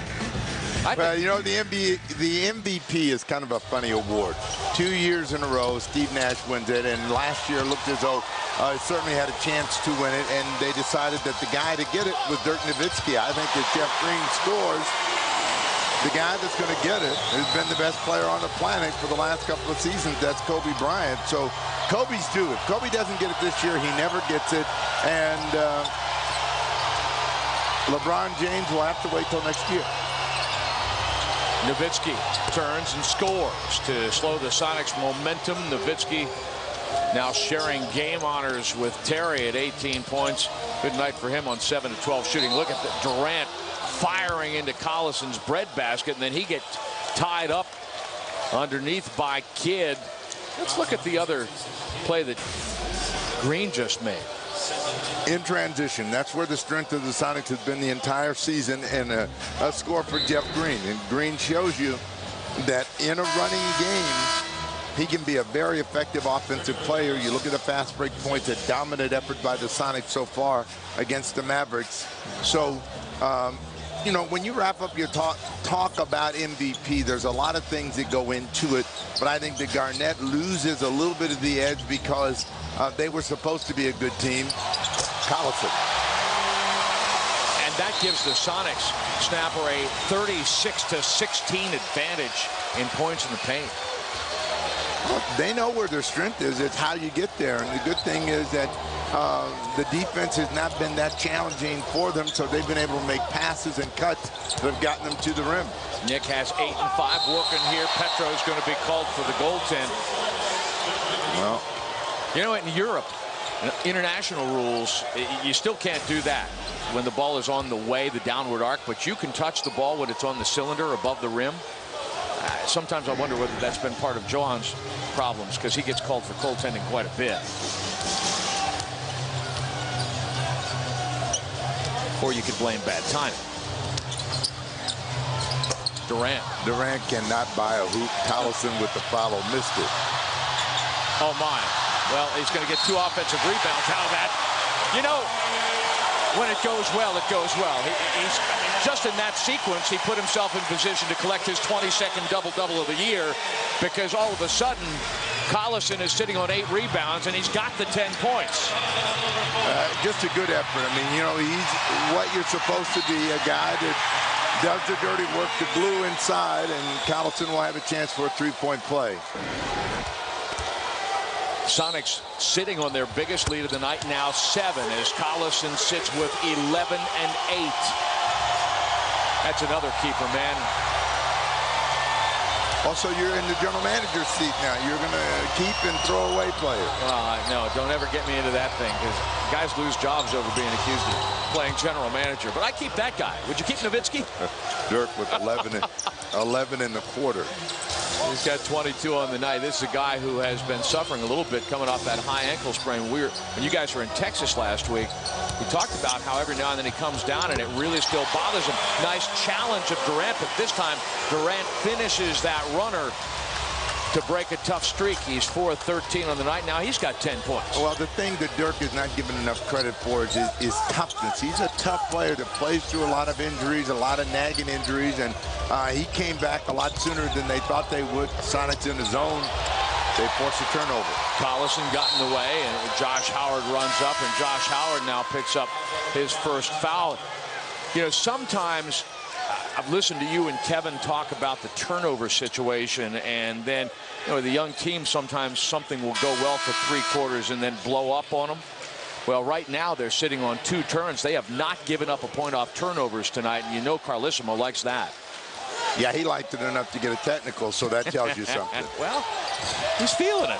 Well, you know, the MVP is kind of a funny award. 2 years in a row, Steve Nash wins it, and last year looked as though he certainly had a chance to win it, and they decided that the guy to get it was Dirk Nowitzki. I think if Jeff Green scores, the guy that's going to get it has been the best player on the planet for the last couple of seasons. That's Kobe Bryant. So Kobe's due. If Kobe doesn't get it this year, he never gets it, and LeBron James will have to wait till next year. Nowitzki turns and scores to slow the Sonics' momentum. Nowitzki now sharing game honors with Terry at 18 points. Good night for him on 7 of 12 shooting. Look at the Durant firing into Collison's breadbasket, and then he gets tied up underneath by Kidd. Let's look at the other play that Green just made. In transition, that's where the strength of the Sonics has been the entire season, and a score for Jeff Green. And Green shows you that in a running game, he can be a very effective offensive player. You look at the fast break points, a dominant effort by the Sonics so far against the Mavericks. So, you know, when you wrap up your talk about MVP, there's a lot of things that go into it. But I think that Garnett loses a little bit of the edge because they were supposed to be a good team. Collison. And that gives the Sonics snapper a 36-16 advantage in points in the paint. Well, they know where their strength is. It's how you get there. And the good thing is that the defense has not been that challenging for them, so they've been able to make passes and cuts that have gotten them to the rim. Nick has 8 and 5 working here. Petro's going to be called for the goaltend. Well, you know, in Europe, international rules, you still can't do that when the ball is on the way, the downward arc, but you can touch the ball when it's on the cylinder above the rim. Sometimes I wonder whether that's been part of Johan's problems, because he gets called for goaltending quite a bit. Or you could blame bad timing. Durant cannot buy a hoop. Collison with the follow missed it. Oh my. Well, he's going to get 2 offensive rebounds out of that. You know, when it goes well, it goes well. He's just in that sequence, he put himself in position to collect his 22nd double-double of the year, because all of a sudden, Collison is sitting on 8 rebounds, and he's got the 10 points. Just a good effort. I mean, you know, he's what you're supposed to be, a guy that does the dirty work, the glue inside, and Collison will have a chance for a 3-point play. Sonics sitting on their biggest lead of the night, now 7, as Collison sits with 11 and 8. That's another keeper, man. Also, you're in the general manager's seat now. You're going to keep and throw away players. No, don't ever get me into that thing, because guys lose jobs over being accused of playing general manager. But I keep that guy. Would you keep Nowitzki? Dirk with 11 and a quarter. He's got 22 on the night. This is a guy who has been suffering a little bit coming off that high ankle sprain. When you guys were in Texas last week, we talked about how every now and then he comes down and it really still bothers him. Nice challenge of Durant, but this time Durant finishes that runner to break a tough streak. He's 4 of 13 on the night. Now he's got 10 points. Well, the thing that Dirk is not given enough credit for is toughness. He's a tough player that plays through a lot of injuries, a lot of nagging injuries, and he came back a lot sooner than they thought they would. Sonics in the zone. They forced a turnover. Collison got in the way, and Josh Howard runs up, and Josh Howard now picks up his first foul. You know, sometimes I've listened to you and Kevin talk about the turnover situation, and then, you know, the young team, sometimes something will go well for 3 quarters and then blow up on them. Well, right now they're sitting on 2 turns. They have not given up a point off turnovers tonight, and you know Carlissimo likes that. Yeah, he liked it enough to get a technical, so that tells you something. Well, he's feeling it.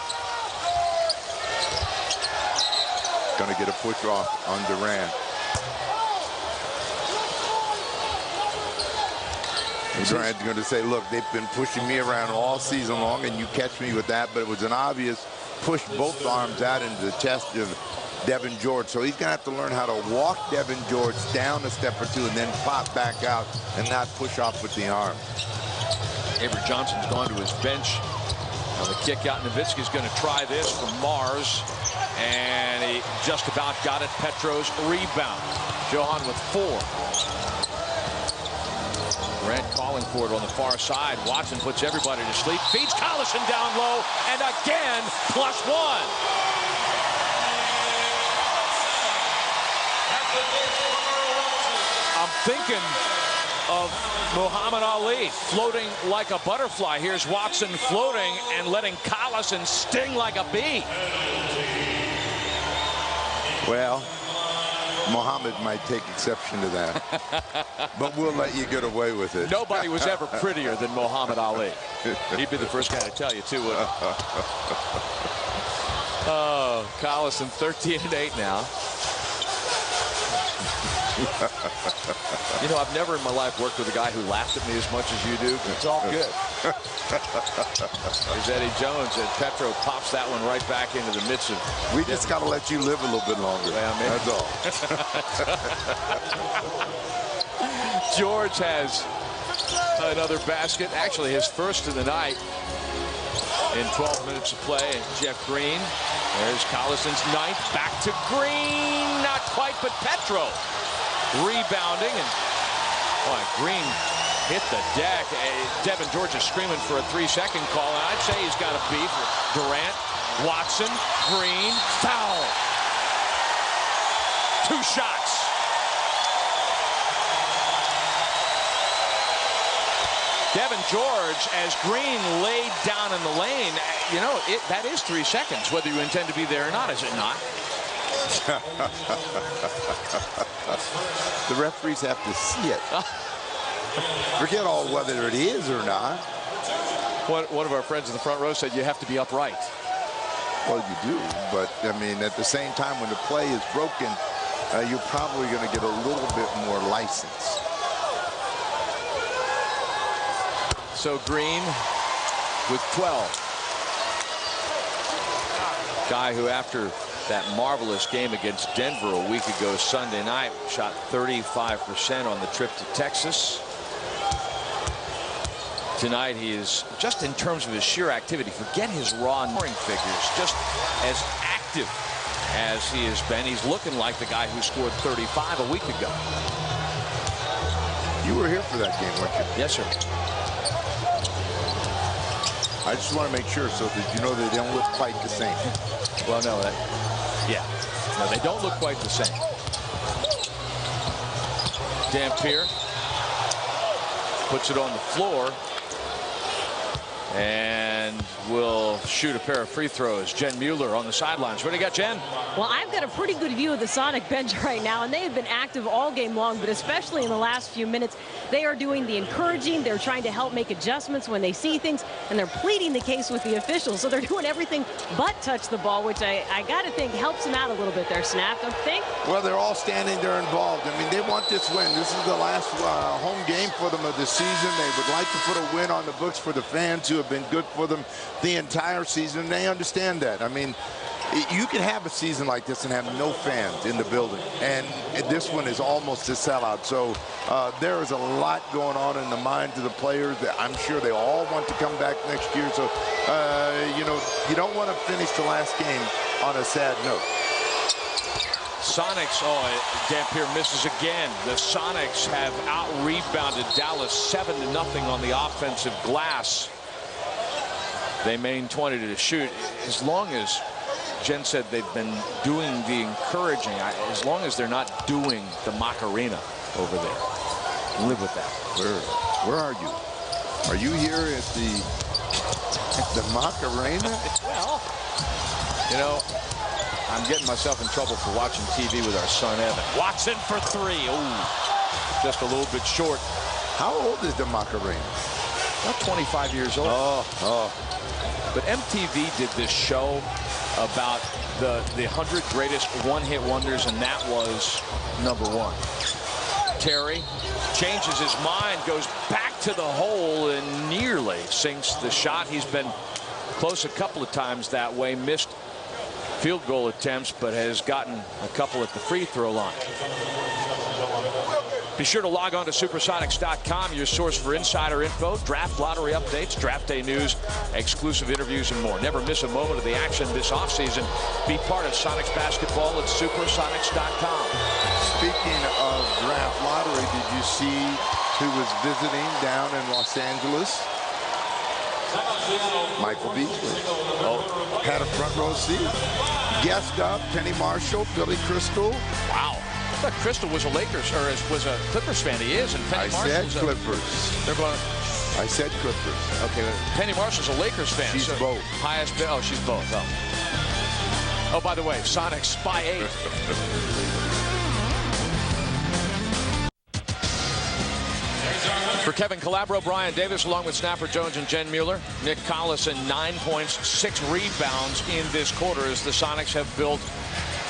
Going to get a push off on Durant. Durant's going to say, look, they've been pushing me around all season long, and you catch me with that. But it was an obvious push, both arms out into the chest of Devin George. So he's going to have to learn how to walk Devin George down a step or 2 and then pop back out and not push off with the arm. Avery Johnson's gone to his bench. Now the kick out. Nowitzki's going to try this from Mars. And he just about got it. Petro's rebound. Johan with 4. Durant calling for it on the far side. Watson puts everybody to sleep. Feeds Collison down low. And again, +1. I'm thinking of Muhammad Ali floating like a butterfly. Here's Watson floating and letting Collison sting like a bee. Well, Muhammad might take exception to that. But we'll let you get away with it. Nobody was ever prettier than Muhammad Ali. He'd be the first guy to tell you, too. Oh, Collison 13-8 now. You know, I've never in my life worked with a guy who laughed at me as much as you do, but it's all good. There's Eddie Jones, and Petro pops that one right back into the midst of... We just got to let you live a little bit longer. Yeah, that's all. George has another basket, actually his first of the night in 12 minutes of play. And Jeff Green, there's Collison's ninth, back to Green, not quite, but Petro rebounding, and boy, Green hit the deck. Devin George is screaming for a 3-second call, and I'd say he's got a beef with Durant, Watson, Green, foul. 2 shots. Devin George, as Green laid down in the lane, you know, that is 3 seconds, whether you intend to be there or not, is it not? The referees have to see it. Forget all whether it is or not. One of our friends in the front row said you have to be upright. Well, you do, but I mean, at the same time, when the play is broken, you're probably going to get a little bit more license. So Green with 12. Guy who, after that marvelous game against Denver a week ago Sunday night, shot 35% on the trip to Texas. Tonight he is, just in terms of his sheer activity, forget his raw scoring figures, just as active as he has been. He's looking like the guy who scored 35 a week ago. You were here for that game, weren't you? Yes, sir. I just want to make sure so that you know they don't look quite the same. Well, no, no, they don't look quite the same. Dampier puts it on the floor and will shoot a pair of free throws. Jen Mueller on the sidelines. What do you got, Jen? Well, I've got a pretty good view of the Sonic bench right now, and they have been active all game long, but especially in the last few minutes, they are doing the encouraging. They're trying to help make adjustments when they see things, and they're pleading the case with the officials. So they're doing everything but touch the ball, which I got to think helps them out a little bit there, Snap, don't you think? Well, they're all standing there involved. I mean, they want this win. This is the last home game for them of the season. They would like to put a win on the books for the fans who have been good for them the entire season. They understand that. I mean, you can have a season like this and have no fans in the building, and this one is almost a sellout. So there is a lot going on in the minds of the players that I'm sure they all want to come back next year. So you know, you don't want to finish the last game on a sad note. Sonics, Dampier misses again. The Sonics have out-rebounded Dallas 7-0 on the offensive glass. They main 20 to shoot. As long as Jen said they've been doing the encouraging, as long as they're not doing the Macarena over there. Live with that. Where are you? Are you here at the Macarena? Well, you know, I'm getting myself in trouble for watching TV with our son Evan. Watson for 3. Ooh, just a little bit short. How old is the Macarena? About 25 years old. But MTV did this show about the 100 greatest one-hit wonders, and that was #1. Terry changes his mind, goes back to the hole, and nearly sinks the shot. He's been close a couple of times that way, missed field goal attempts, but has gotten a couple at the free throw line. Be sure to log on to supersonics.com, your source for insider info, draft lottery updates, draft day news, exclusive interviews, and more. Never miss a moment of the action this offseason. Be part of Sonics basketball at supersonics.com. Speaking of draft lottery, did you see who was visiting down in Los Angeles? Michael Beasley. Had a front row seat. Guest up, Penny Marshall, Billy Crystal. Wow. I thought Crystal was a Lakers, or was a Clippers fan. He is, and Penny Marshall's said Clippers. They're going. I said Clippers. Okay, Penny Marshall's a Lakers fan. She's both. Highest bid. Oh, she's both. Oh, by the way, Sonics by 8. For Kevin Calabro, Brian Davis, along with Snapper Jones and Jen Mueller. Nick Collison, 9 points, 6 rebounds in this quarter as the Sonics have built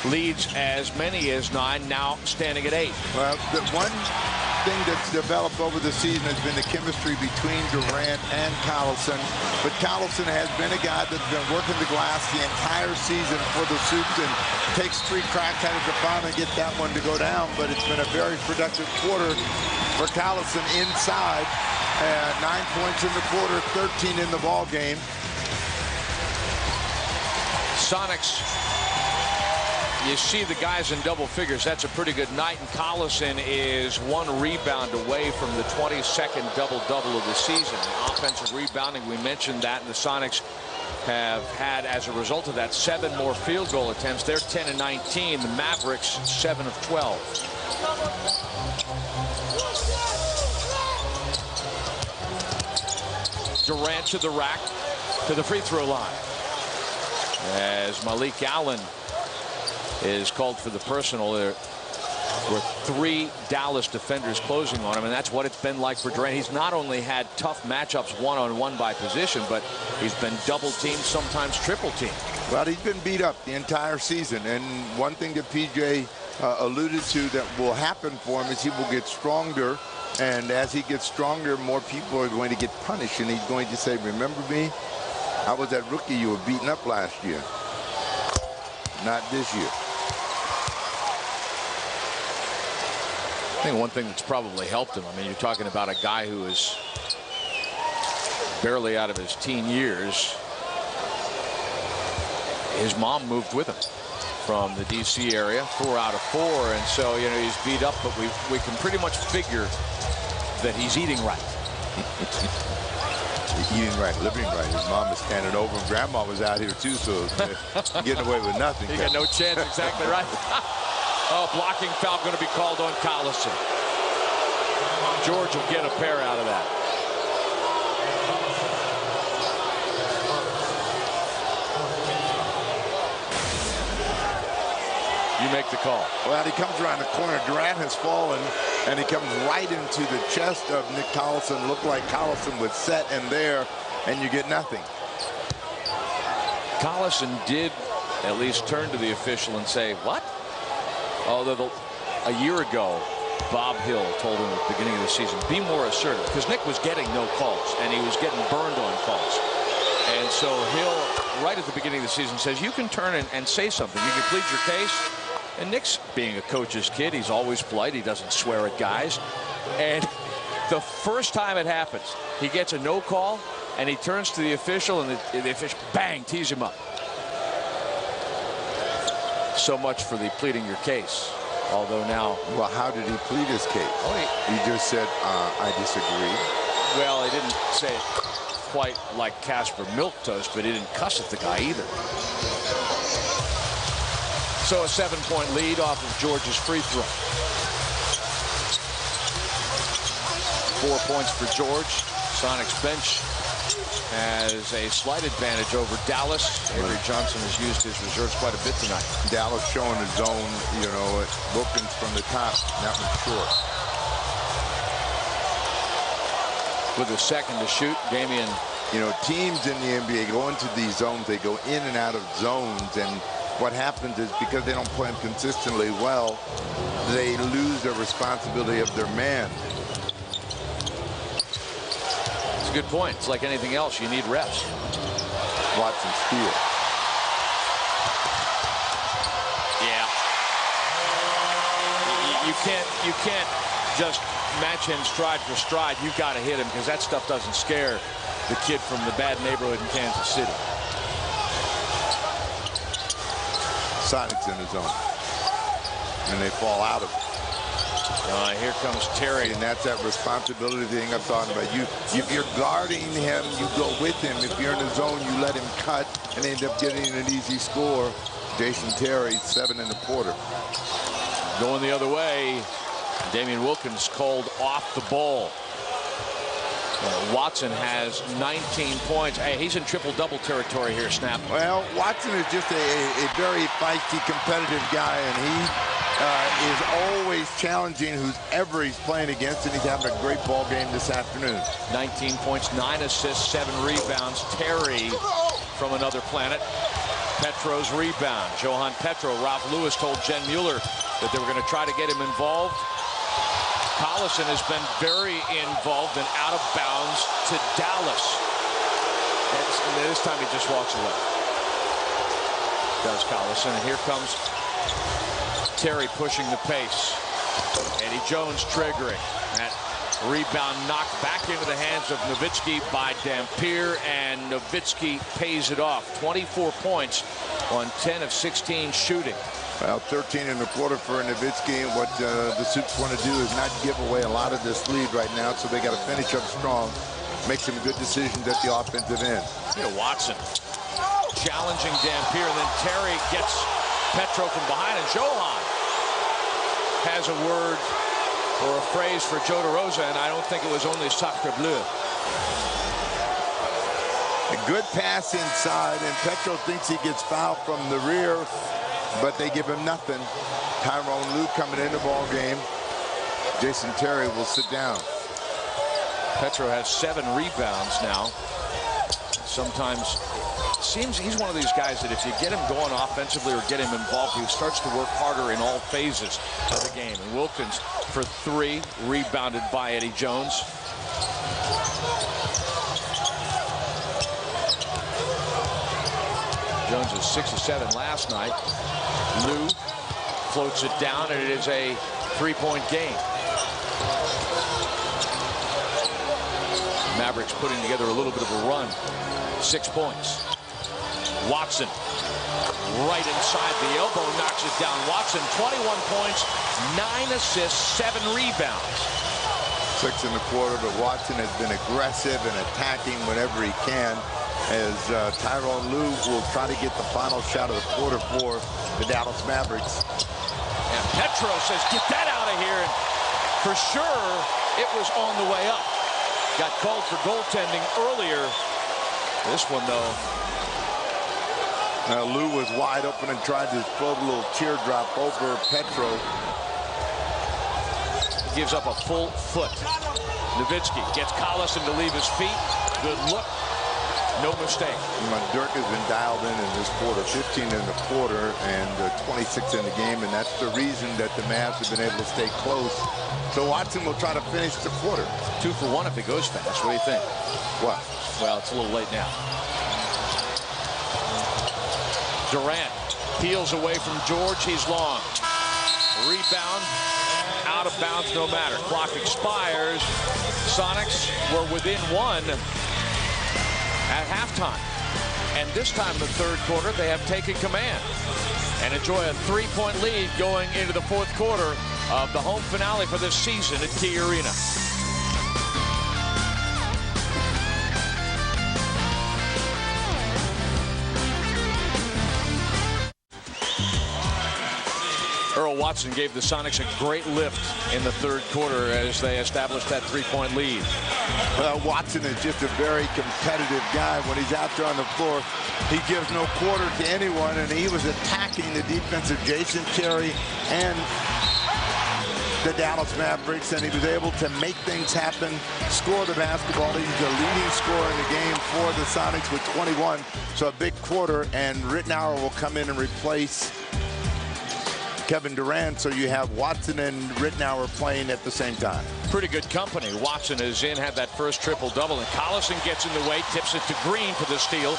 leads as many as 9, now standing at 8. Well, the one thing that's developed over the season has been the chemistry between Durant and Collison. But Collison has been a guy that's been working the glass the entire season for the Supes and takes 3 cracks at it to finally get that one to go down. But it's been a very productive quarter for Collison inside. 9 points in the quarter, 13 in the ball game. Sonics, you see the guys in double figures. That's a pretty good night. And Collison is 1 rebound away from the 22nd double-double of the season. Offensive rebounding, we mentioned that, and the Sonics have had, as a result of that, 7 more field goal attempts. They're 10 and 19. The Mavericks, 7 of 12. Durant to the rack, to the free throw line, as Malik Allen is called for the personal. There were 3 Dallas defenders closing on him, and that's what it's been like for Durant. He's not only had tough matchups one-on-one by position, but he's been double-teamed, sometimes triple-teamed. Well, he's been beat up the entire season, and one thing that PJ alluded to that will happen for him is he will get stronger, and as he gets stronger, more people are going to get punished, and he's going to say, remember me? I was that rookie you were beating up last year. Not this year. I think one thing that's probably helped him, I mean, you're talking about a guy who is barely out of his teen years. His mom moved with him from the D.C. area, 4 out of 4, and so, you know, he's beat up, but we can pretty much figure that he's eating right. Eating right, living right. His mom is standing over him. Grandma was out here too, so getting away with nothing. He got no chance, exactly right. Oh, blocking foul going to be called on Collison. George will get a pair out of that. You make the call. Well, he comes around the corner. Durant has fallen, and he comes right into the chest of Nick Collison. Looked like Collison was set in there, and you get nothing. Collison did at least turn to the official and say, what? Although a year ago, Bob Hill told him at the beginning of the season, be more assertive, because Nick was getting no calls, and he was getting burned on calls. And so Hill, right at the beginning of the season, says, you can turn and say something. You can plead your case. And Nick's being a coach's kid. He's always polite. He doesn't swear at guys. And the first time it happens, he gets a no call, and he turns to the official, and the official, bang, tees him up. So much for the pleading your case. Although now... Well, how did he plead his case? Oh, he just said, I disagree. Well, he didn't say it quite like Casper Milquetoast, but he didn't cuss at the guy either. So a 7-point lead off of George's free throw. 4 points for George. Sonics bench has a slight advantage over Dallas. Avery Johnson has used his reserves quite a bit tonight. Dallas showing his zone, you know, Wilkins from the top. That one's short. With a second to shoot, Damian. You know, teams in the NBA go into these zones. They go in and out of zones, and what happens is because they don't play them consistently well, they lose their responsibility of their man. It's a good point. It's like anything else. You need reps. Watson steal. Yeah. You can't just match him stride for stride. You've got to hit him because that stuff doesn't scare the kid from the bad neighborhood in Kansas City. Sonics in the zone, and they fall out of it. Here comes Terry, and that's that responsibility thing I'm talking about. If you're guarding him, you go with him. If you're in the zone, you let him cut and end up getting an easy score. Jason Terry, 7 in the quarter. Going the other way, Damian Wilkins called off the ball. Watson has 19 points. Hey, he's in triple-double territory here, Snap. Well, Watson is just a very feisty, competitive guy, and he is always challenging whoever he's playing against, and he's having a great ball game this afternoon. 19 points, 9 assists, 7 rebounds. Terry from another planet. Petro's rebound. Johan Petro. Ralph Lewis told Jen Mueller that they were going to try to get him involved. Collison has been very involved and out of bounds to Dallas. And this time he just walks away. Does Collison. And here comes Terry pushing the pace. Eddie Jones triggering. That rebound knocked back into the hands of Nowitzki by Dampier, and Nowitzki pays it off. 24 points on 10 of 16 shooting. Well, 13 in the quarter for Nowitzki, and what the Supes want to do is not give away a lot of this lead right now, so they got to finish up strong, make some good decisions at the offensive end. Watson challenging Dampier, and then Terry gets Petro from behind, and Johan has a word or a phrase for Joe DeRosa, and I don't think it was only Sacre Bleu. A good pass inside, and Petro thinks he gets fouled from the rear, but they give him nothing. Tyrone Lue coming in the ball game. Jason Terry will sit down. Petro has 7 rebounds now. Sometimes seems he's one of these guys that if you get him going offensively or get him involved, he starts to work harder in all phases of the game. And Wilkins for 3, rebounded by Eddie Jones. Jones is 6 of 7 last night. Lou floats it down, and it is a 3-point game. Mavericks putting together a little bit of a run. 6 points. Watson right inside the elbow, knocks it down. Watson, 21 points, 9 assists, 7 rebounds. 6 in the quarter, but Watson has been aggressive and attacking whenever he can, as Tyrone Lue will try to get the final shot of the quarter for the Dallas Mavericks. And Petro says, get that out of here. And for sure, it was on the way up. Got called for goaltending earlier. This one, though. Lou was wide open and tried to float a little teardrop over Petro. Gives up a full foot. Nowitzki gets Collison to leave his feet. Good look. No mistake. Dirk has been dialed in this quarter. 15 in the quarter and 26 in the game, and that's the reason that the Mavs have been able to stay close. So Watson will try to finish the quarter. 2 for 1 if it goes fast. What do you think? What? Well, it's a little late now. Durant peels away from George. He's long. Rebound. Out of bounds no matter. Clock expires. Sonics were within 1 at halftime. And this time in the third quarter, they have taken command and enjoy a 3-point lead going into the fourth quarter of the home finale for this season at Key Arena. Earl Watson gave the Sonics a great lift in the third quarter as they established that 3-point lead. Well, Watson is just a very competitive guy. When he's out there on the floor, he gives no quarter to anyone, and he was attacking the defense of Jason Terry and the Dallas Mavericks, and he was able to make things happen, score the basketball. He's the leading scorer in the game for the Sonics with 21. So a big quarter, and Rittenauer will come in and replace Kevin Durant, so you have Watson and Rittenauer playing at the same time. Pretty good company. Watson is in, had that first triple-double, and Collison gets in the way, tips it to Green for the steal.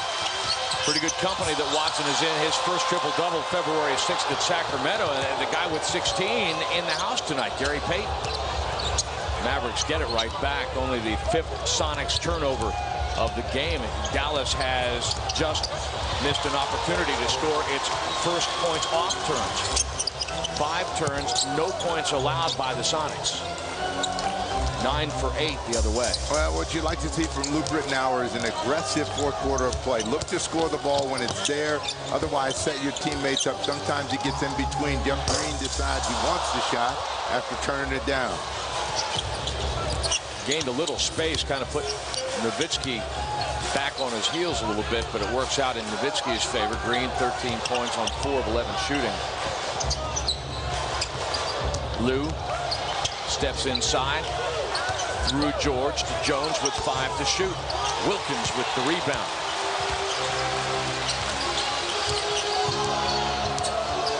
Pretty good company that Watson is in. His first triple-double February 6th at Sacramento, and the guy with 16 in the house tonight, Gary Payton. Mavericks get it right back. Only the 5th Sonics turnover of the game. Dallas has just missed an opportunity to score its first points off turns. 5 turns, no points allowed by the Sonics. 9 for 8 the other way. Well, what you'd like to see from Luke Rittenauer is an aggressive fourth quarter of play. Look to score the ball when it's there. Otherwise, set your teammates up. Sometimes he gets in between. Jeff Green decides he wants the shot after turning it down. Gained a little space, kind of put Nowitzki back on his heels a little bit, but it works out in Nowitzki's favor. Green, 13 points on 4 of 11 shooting. Lou steps inside through George to Jones with 5 to shoot. Wilkins with the rebound.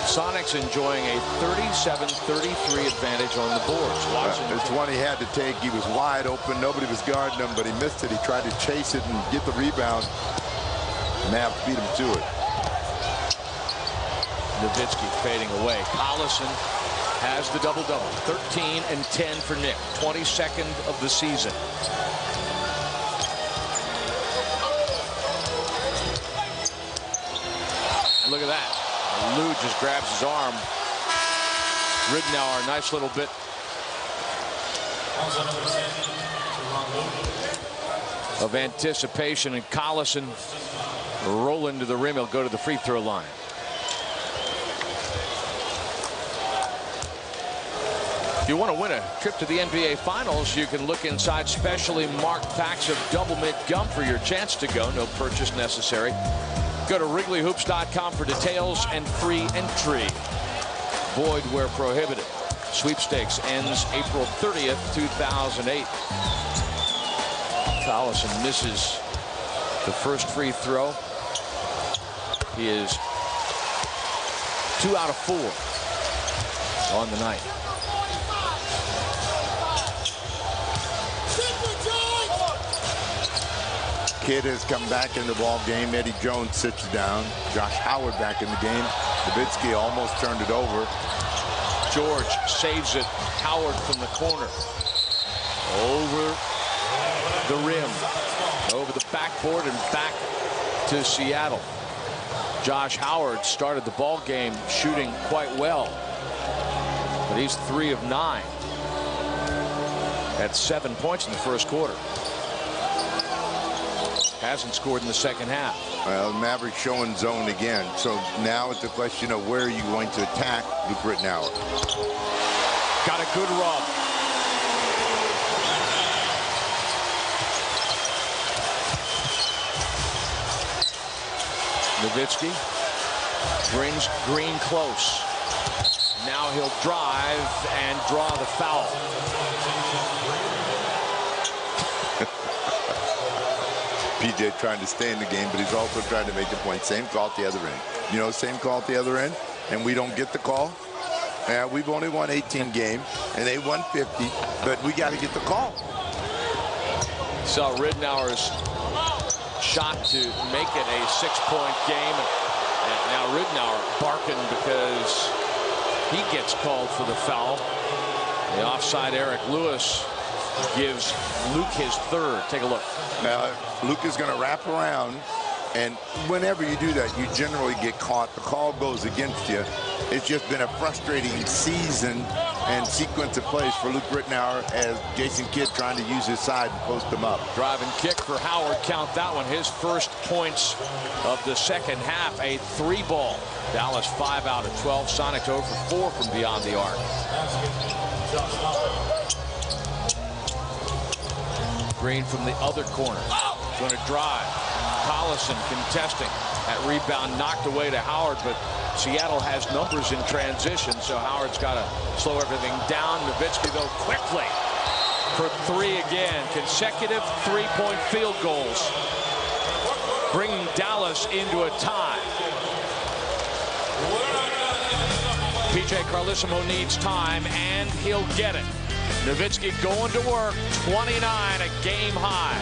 Sonics enjoying a 37-33 advantage on the boards. It's one he had to take. He was wide open. Nobody was guarding him, but he missed it. He tried to chase it and get the rebound. Mavs beat him to it. Nowitzki fading away. Collison has the double-double. 13 and 10 for Nick. 22nd of the season. And look at that. Lou just grabs his arm. Ridnour, a nice little bit. Of anticipation, and Collison roll into the rim. He'll go to the free throw line. If you want to win a trip to the NBA Finals, you can look inside specially marked packs of Double Mint gum for your chance to go. No purchase necessary. Go to WrigleyHoops.com for details and free entry. Void where prohibited. Sweepstakes ends April 30th, 2008. Collison misses the first free throw. He is 2 out of 4 on the night. Kidd has come back in the ball game. Eddie Jones sits down. Josh Howard back in the game. Nowitzki almost turned it over. George saves it. Howard from the corner. Over the rim. Over the backboard and back to Seattle. Josh Howard started the ball game shooting quite well. But he's 3 of 9. At 7 points in the first quarter. Hasn't scored in the second half. Well, Mavericks showing zone again. So now it's a question of where are you going to attack Luke Ridnour. Got a good rub. Nowitzki brings Green close. Now he'll drive and draw the foul. PJ trying to stay in the game, but he's also trying to make the point. Same call at the other end. You know, same call at the other end, and we don't get the call. We've only won 18 games, and they won 50, but we got to get the call. Saw Ridnour's shot to make it a 6-point game. And now Ridnour barking because he gets called for the foul. The offside Eric Lewis gives Luke his 3rd. Take a look. Luke is going to wrap around, and whenever you do that, you generally get caught. The call goes against you. It's just been a frustrating season and sequence of plays for Luke Ridnour as Jason Kidd trying to use his side and post him up. Drive and kick for Howard. Count that one. His first points of the second half. A 3-ball. Dallas 5 out of 12. Sonics 0 for 4 from beyond the arc. Green from the other corner. Going to drive. Collison contesting. That rebound knocked away to Howard, but Seattle has numbers in transition, so Howard's got to slow everything down. Nowitzki, though, quickly for 3 again. Consecutive 3-point field goals, bringing Dallas into a tie. PJ Carlesimo needs time, and he'll get it. Nowitzki going to work, 29, a game high.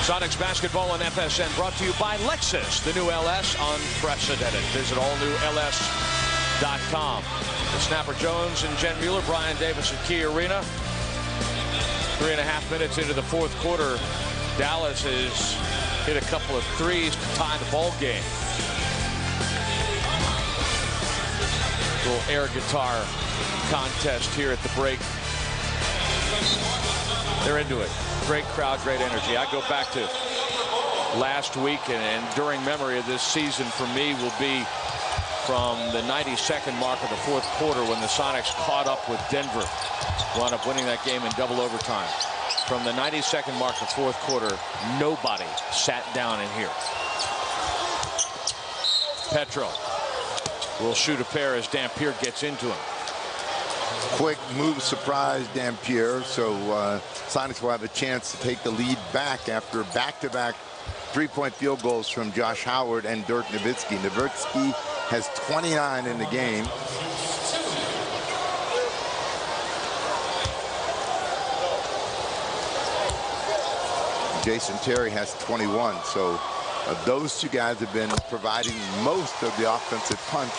Sonics basketball on FSN brought to you by Lexus. The new LS, unprecedented. Visit allnewls.com. The Snapper Jones and Jen Mueller, Brian Davis at Key Arena. 3.5 minutes into the fourth quarter. Dallas has hit a couple of threes to tie the ball game. Little air guitar contest here at the break. They're into it. Great crowd, great energy. I go back to last week, and enduring memory of this season for me will be from the 92nd mark of the fourth quarter when the Sonics caught up with Denver. Wound up winning that game in double overtime. From the 92nd mark of the fourth quarter, nobody sat down in here. Petro will shoot a pair as Dampier gets into him. Quick move surprise Dampier, so Sonics will have a chance to take the lead back after back-to-back three-point field goals from Josh Howard and Dirk Nowitzki. Nowitzki has 29 in the game. Jason Terry has 21, so those two guys have been providing most of the offensive punch.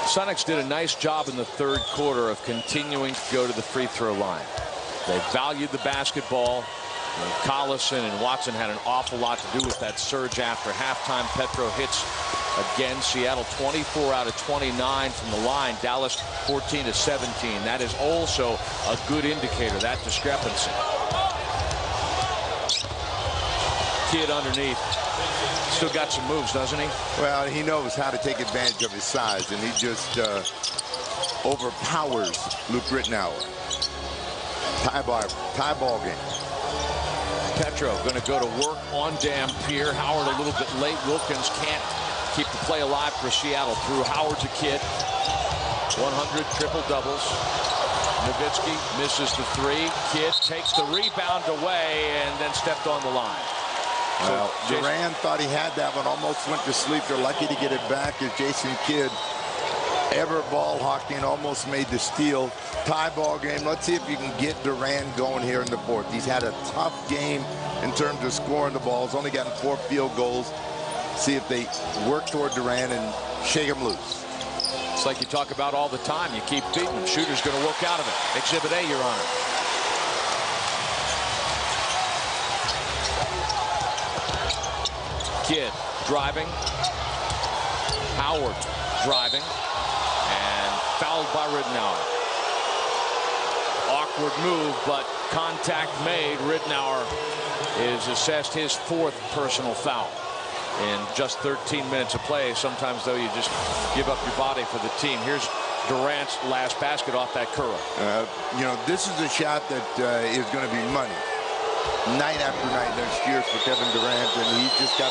Sonics did a nice job in the third quarter of continuing to go to the free throw line. They valued the basketball. Collison and Watson had an awful lot to do with that surge after halftime. Petro hits again. Seattle 24 out of 29 from the line. Dallas 14 to 17. That is also a good indicator, that discrepancy. Kid underneath. Still got some moves, doesn't he? Well, he knows how to take advantage of his size, and he just overpowers Luke Rittenauer. Tie ball game. Petro going to go to work on Dampier. Howard a little bit late. Wilkins can't keep the play alive for Seattle. Through Howard's a kid. 100 triple doubles. Nowitzki misses the three. Kidd takes the rebound away and then stepped on the line. Well, Duran thought he had that one, almost went to sleep. They're lucky to get it back as Jason Kidd, ever ball hawking, almost made the steal. Tie ball game. Let's see if you can get Duran going here in the fourth. He's had a tough game in terms of scoring the ball. He's only gotten 4 field goals. See if they work toward Duran and shake him loose. It's like you talk about all the time. You keep beating him. Shooter's going to work out of it. Exhibit A, Your Honor. Kidd driving. Howard driving. And fouled by Rittenauer. Awkward move, but contact made. Rittenauer is assessed his 4th personal foul in just 13 minutes of play. Sometimes, though, you just give up your body for the team. Here's Durant's last basket off that curl. You know, this is a shot that is going to be money night after night next year for Kevin Durant, and he's got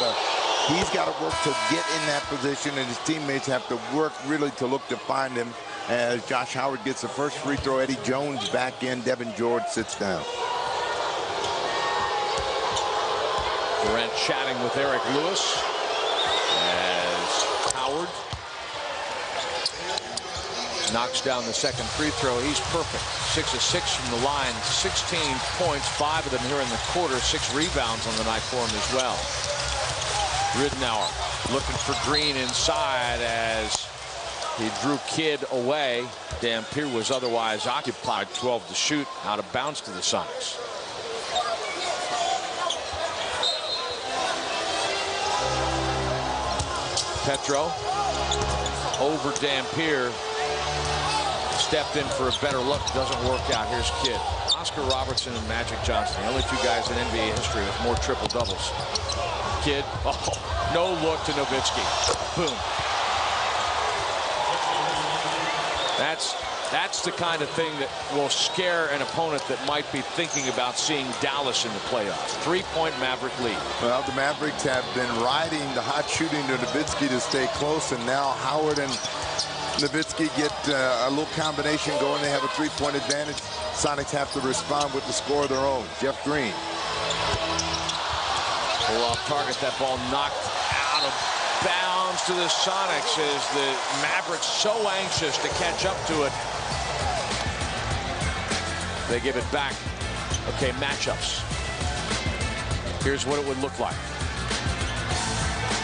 to work to get in that position, and his teammates have to work really to look to find him. As Josh Howard gets the first free throw, Eddie Jones back in, Devin George sits down. Durant chatting with Eric Lewis as Howard knocks down the second free throw. He's perfect. 6 of 6 from the line, 16 points, 5 of them here in the quarter, 6 rebounds on the night for him as well. Rittenauer looking for Green inside as he drew Kidd away. Dampier was otherwise occupied. 12 to shoot, out of bounds to the Sonics. Petro over Dampier. Stepped in for a better look. Doesn't work out. Here's Kidd. Oscar Robertson and Magic Johnson, the only 2 guys in NBA history with more triple doubles. Kidd, oh, no look to Nowitzki. Boom. That's the kind of thing that will scare an opponent that might be thinking about seeing Dallas in the playoffs. 3-point Maverick lead. Well, the Mavericks have been riding the hot shooting to Nowitzki to stay close, and now Howard and Nowitzki get a little combination going. They have a 3-point advantage. Sonics have to respond with the score of their own. Jeff Green. Pull off target. That ball knocked out of bounds to the Sonics as the Mavericks so anxious to catch up to it. They give it back. Okay, matchups. Here's what it would look like.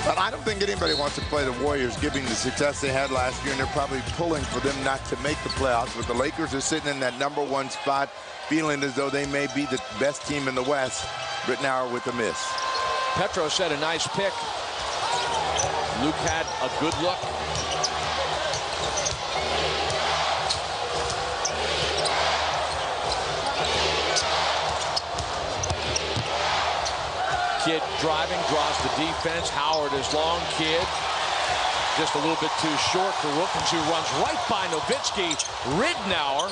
But I don't think anybody wants to play the Warriors, given the success they had last year, and they're probably pulling for them not to make the playoffs. But the Lakers are sitting in that #1 spot, feeling as though they may be the best team in the West. Rittenauer with a miss. Petro said a nice pick. Luke had a good look. Kidd driving, draws the defense. Howard is long. Kidd just a little bit too short for Wilkins, who runs right by Nowitzki. Rittenauer.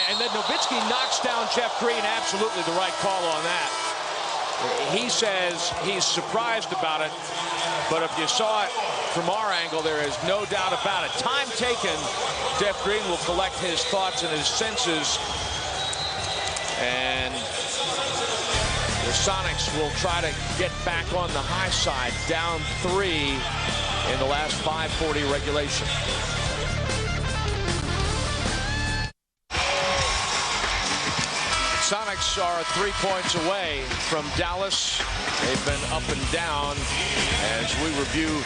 And then Nowitzki knocks down Jeff Green. Absolutely the right call on that. He says he's surprised about it, but if you saw it from our angle, there is no doubt about it. Time taken. Jeff Green will collect his thoughts and his senses, and the Sonics will try to get back on the high side, down 3 in the last 5:40 regulation. Sonics are 3 points away from Dallas. They've been up and down as we review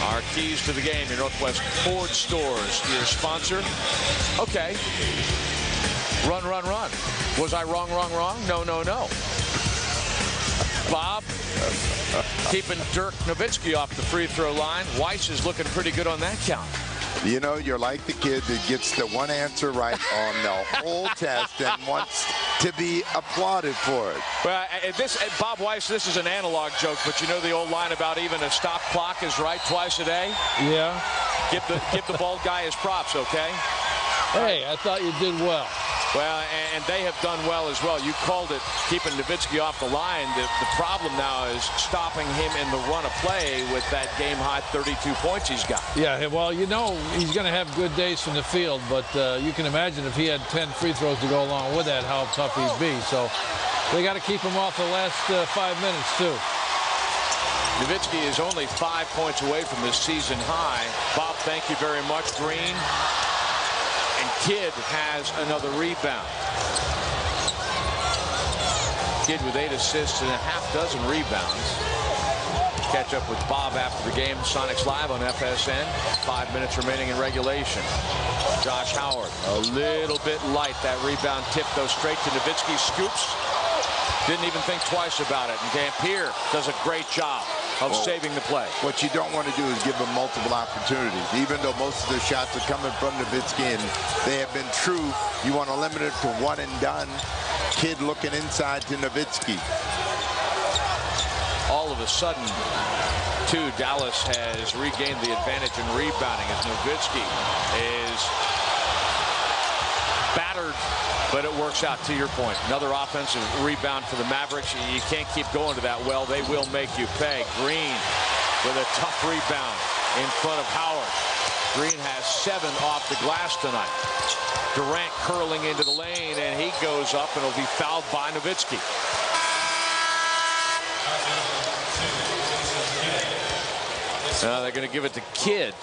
our keys to the game. Your Northwest Ford Stores, your sponsor. Okay. Run, run, run. Was I wrong? No, no, no. Bob keeping Dirk Nowitzki off the free throw line. Weiss is looking pretty good on that count. You know, you're like the kid that gets the one answer right on the whole test and wants to be applauded for it. Well, Bob Weiss, this is an analog joke, but you know the old line about even a stop clock is right twice a day? Yeah. Give the bald guy his props, okay? Hey, I thought you did well. Well, and they have done well as well. You called it keeping Nowitzki off the line. The problem now is stopping him in the run of play with that game-high 32 points he's got. Yeah, well, you know he's going to have good days from the field, but you can imagine if he had 10 free throws to go along with that, how tough he'd be. So they got to keep him off the last 5 minutes, too. Nowitzki is only 5 points away from his season high. Bob, thank you very much. Green. And Kidd has another rebound. Kidd with 8 assists and a half dozen rebounds. Catch up with Bob after the game. Sonics Live on FSN. 5 minutes remaining in regulation. Josh Howard, a little bit light. That rebound tip goes straight to Nowitzki. Scoops. Didn't even think twice about it. And Dampier does a great job of saving the play. What you don't want to do is give him multiple opportunities. Even though most of the shots are coming from Nowitzki and they have been true, you want to limit it to one and done. Kidd looking inside to Nowitzki. All of a sudden, too, Dallas has regained the advantage in rebounding as Nowitzki is battered, but it works out. To your point, another offensive rebound for the Mavericks. You can't keep going to that well. They will make you pay. Green with a tough rebound in front of Howard. Green has 7 off the glass tonight. Durant curling into the lane, and he goes up and will be fouled by Nowitzki. Now they're going to give it to Kidd.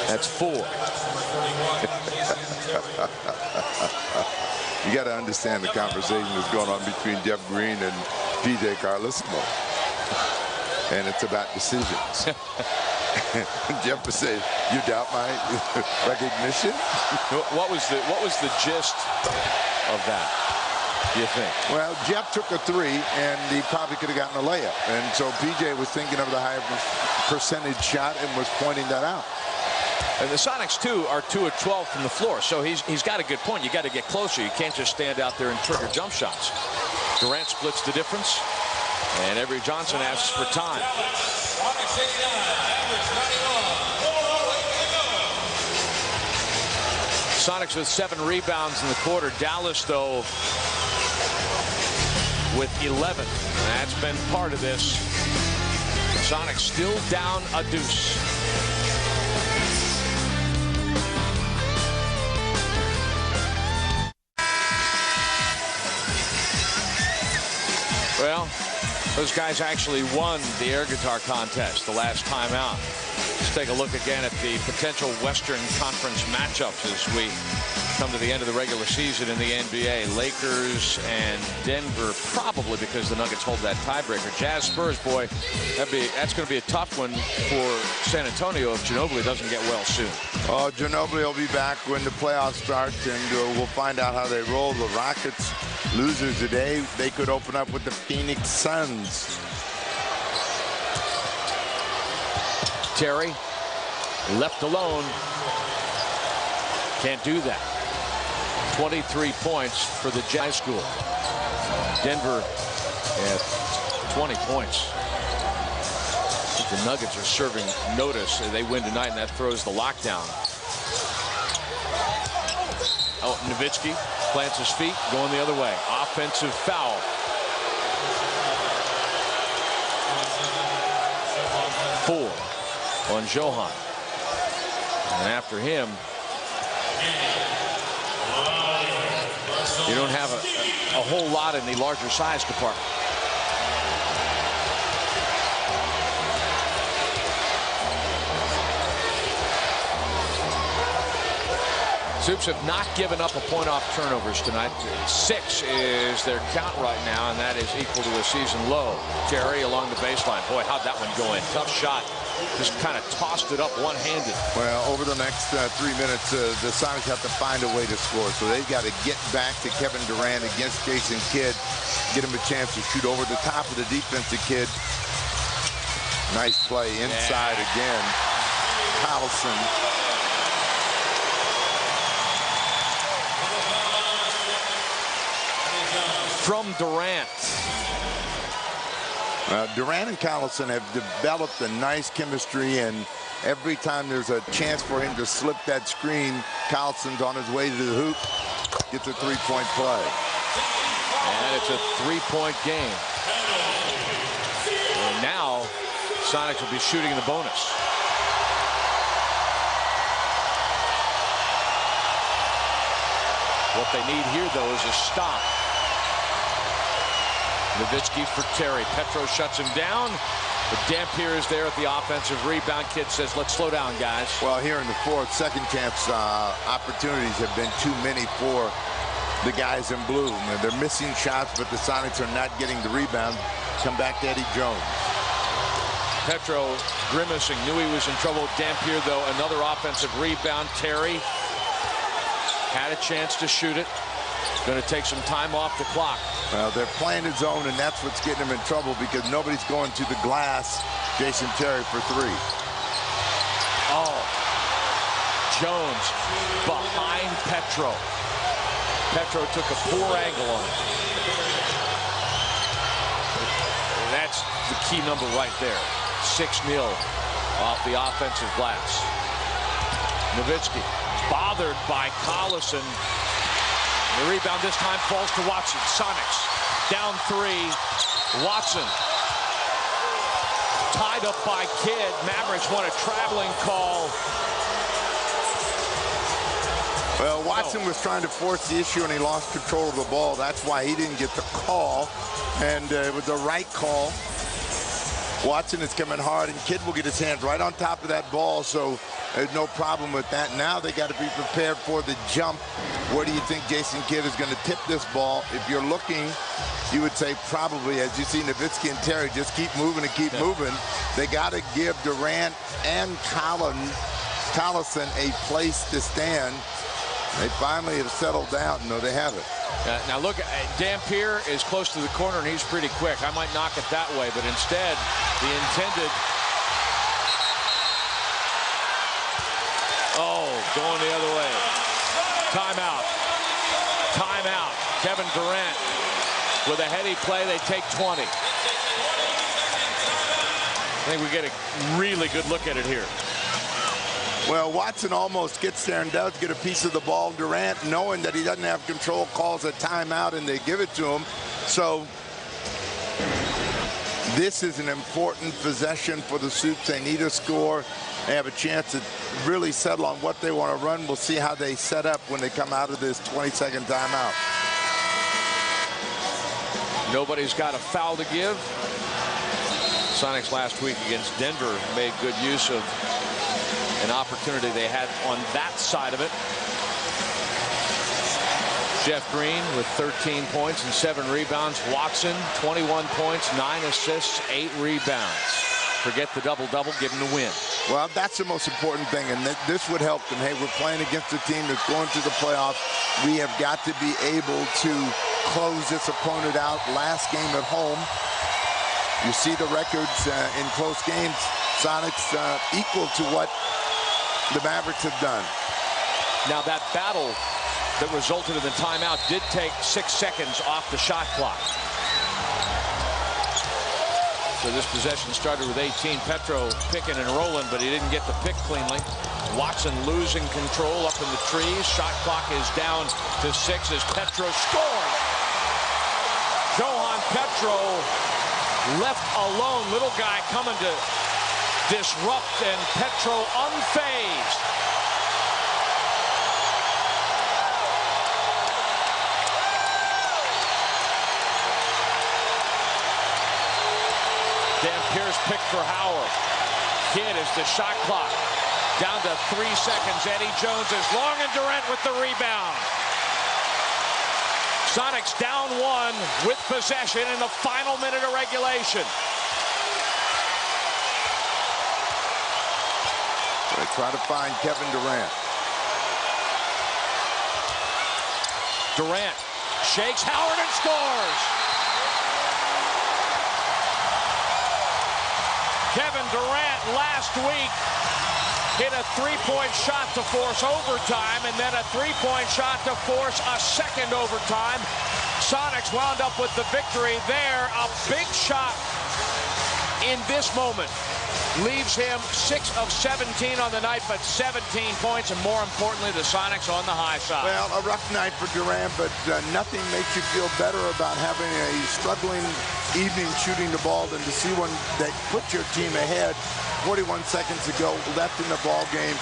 That's 4. You got to understand the conversation that's going on between Jeff Green and P.J. Carlesimo. And it's about decisions. Jeff was saying, "You doubt my recognition?" What was the gist of that, do you think? Well, Jeff took a 3, and he probably could have gotten a layup. And so P.J. was thinking of the higher percentage shot and was pointing that out. And the Sonics, too, are 2 of 12 from the floor. So he's got a good point. You got to get closer. You can't just stand out there and trigger jump shots. Durant splits the difference. And Avery Johnson asks for time. Sonics with 7 rebounds in the quarter. Dallas, though, with 11. That's been part of this. The Sonics still down a deuce. Well, those guys actually won the air guitar contest the last time out. Let's take a look again at the potential Western Conference matchups as we come to the end of the regular season in the NBA. Lakers and Denver, probably because the Nuggets hold that tiebreaker. Jazz Spurs, boy, that's going to be a tough one for San Antonio if Ginobili doesn't get well soon. Oh, Ginobili will be back when the playoffs start, and we'll find out how they roll. The Rockets losers today, they could open up with the Phoenix Suns. Terry left alone. Can't do that. 23 points for the Jazz School. Denver at 20 points. The Nuggets are serving notice. They win tonight, and that throws the lockdown. Oh, Nowitzki Plants his feet, going the other way. Offensive foul. Four on Johan. And after him, you don't have a whole lot in the larger size department. Soups have not given up a point off turnovers tonight. 6 is their count right now, and that is equal to a season low. Terry along the baseline. Boy, how'd that one go in? Tough shot. Just kind of tossed it up one-handed. Well, over the next 3 minutes, the Sonics have to find a way to score. So they've got to get back to Kevin Durant against Jason Kidd, get him a chance to shoot over the top of the defensive kid. Nice play inside again. Collison. From Durant. Durant and Collison have developed a nice chemistry, and every time there's a chance for him to slip that screen, Collison's on his way to the hoop, gets a three-point play. And it's a three-point game. And now, Sonics will be shooting the bonus. What they need here, though, is a stop. Nowitzki for Terry. Petro shuts him down. But Dampier is there at the offensive rebound. Kidd says, let's slow down, guys. Well, here in the fourth, second chance opportunities have been too many for the guys in blue. They're missing shots, but the Sonics are not getting the rebound. Come back to Eddie Jones. Petro grimacing, knew he was in trouble. Dampier, though, another offensive rebound. Terry had a chance to shoot it. Going to take some time off the clock. Well, they're playing his zone, and that's what's getting him in trouble because nobody's going to the glass. Jason Terry for three. Oh, Jones behind Petro. Petro took a poor angle on it. And that's the key number right there. 6-0 off the offensive glass. Nowitzki bothered by Collison. The rebound this time falls to Watson. Sonics down 3. Watson tied up by Kidd. Mavericks want a traveling call. Well, Watson was trying to force the issue, and he lost control of the ball. That's why he didn't get the call, and it was the right call. Watson is coming hard, and Kidd will get his hands right on top of that ball, so there's no problem with that. Now they got to be prepared for the jump. Where do you think Jason Kidd is going to tip this ball? If you're looking, you would say probably, as you see Nowitzki and Terry just keep moving and keep moving. They got to give Durant and Collison a place to stand. They finally have settled down. No, they haven't. Now look, Dampier is close to the corner, and he's pretty quick. I might knock it that way, but instead, the intended... Oh, going the other way. Timeout. Timeout. Kevin Durant with a heady play. They take 20. I think we get a really good look at it here. Well, Watson almost gets there and does get a piece of the ball. Durant, knowing that he doesn't have control, calls a timeout, and they give it to him. So this is an important possession for the Supes. They need a score. They have a chance to really settle on what they want to run. We'll see how they set up when they come out of this 20-second timeout. Nobody's got a foul to give. Sonics last week against Denver made good use of an opportunity they had on that side of it. Jeff Green with 13 points and 7 rebounds. Watson, 21 points, 9 assists, 8 rebounds. Forget the double-double, give them the win. Well, that's the most important thing, and this would help them. Hey, we're playing against a team that's going to the playoffs. We have got to be able to close this opponent out. Last game at home, you see the records in close games. Sonics equal to what the Mavericks have done. Now that battle that resulted in the timeout did take 6 seconds off the shot clock. So this possession started with 18. Petro picking and rolling, but he didn't get the pick cleanly. Watson losing control up in the trees. Shot clock is down to 6 as Petro scores. Johan Petro left alone. Little guy coming to disrupt, and Petro unfazed. Dan Pierce picked for Howard. Kidd is the shot clock down to 3 seconds. Eddie Jones is long, and Durant with the rebound. Sonics down 1 with possession in the final minute of regulation. They try to find Kevin Durant. Durant shakes Howard and scores. Kevin Durant last week hit a three-point shot to force overtime, and then a three-point shot to force a second overtime. Sonics wound up with the victory there. A big shot in this moment leaves him 6 of 17 on the night, but 17 points, and more importantly, the Sonics on the high side. Well, a rough night for Durant, but nothing makes you feel better about having a struggling evening shooting the ball than to see one that put your team ahead. 41 seconds ago, left in the ball game.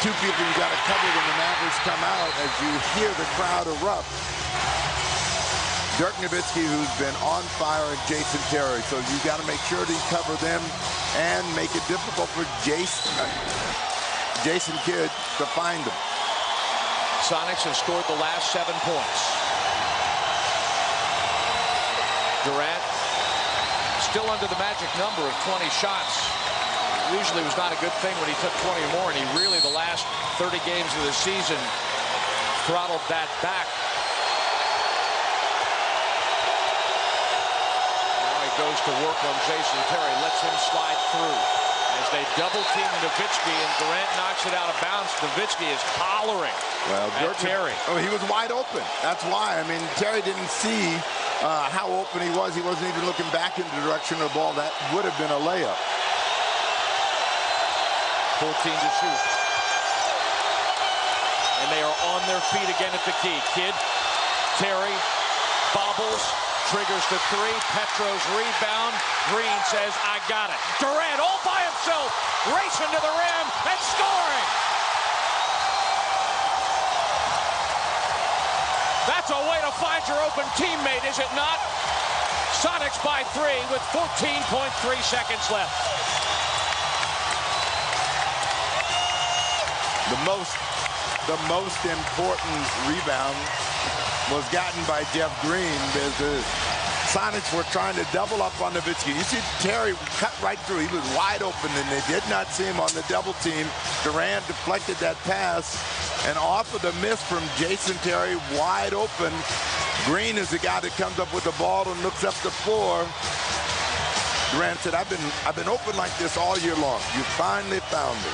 2 people you got to cover when the Mavericks come out as you hear the crowd erupt. Dirk Nowitzki, who's been on fire, and Jason Terry. So you got to make sure to cover them and make it difficult for Jason Kidd to find them. Sonics have scored the last 7 points. Durant still under the magic number of 20 shots. Usually was not a good thing when he took 20 or more, and he really, the last 30 games of the season, throttled that back. Goes to work on Jason Terry, lets him slide through as they double team Nowitzki, and Durant knocks it out of bounds. Nowitzki is hollering at Terry. Oh, he was wide open. That's why. I mean, Terry didn't see how open he was. He wasn't even looking back in the direction of the ball. That would have been a layup. 14 to shoot. And they are on their feet again at the key. Kidd, Terry, bobbles. Triggers to 3. Petro's rebound. Green says, I got it. Durant all by himself, racing to the rim and scoring. That's a way to find your open teammate, is it not? Sonics by 3 with 14.3 seconds left. The most important rebound was gotten by Jeff Green. The Sonics were trying to double up on Nowitzki. You see Terry cut right through. He was wide open, and they did not see him on the double team. Durant deflected that pass, and off of the miss from Jason Terry, wide open. Green is the guy that comes up with the ball and looks up the floor. Durant said, I've been open like this all year long. You finally found me.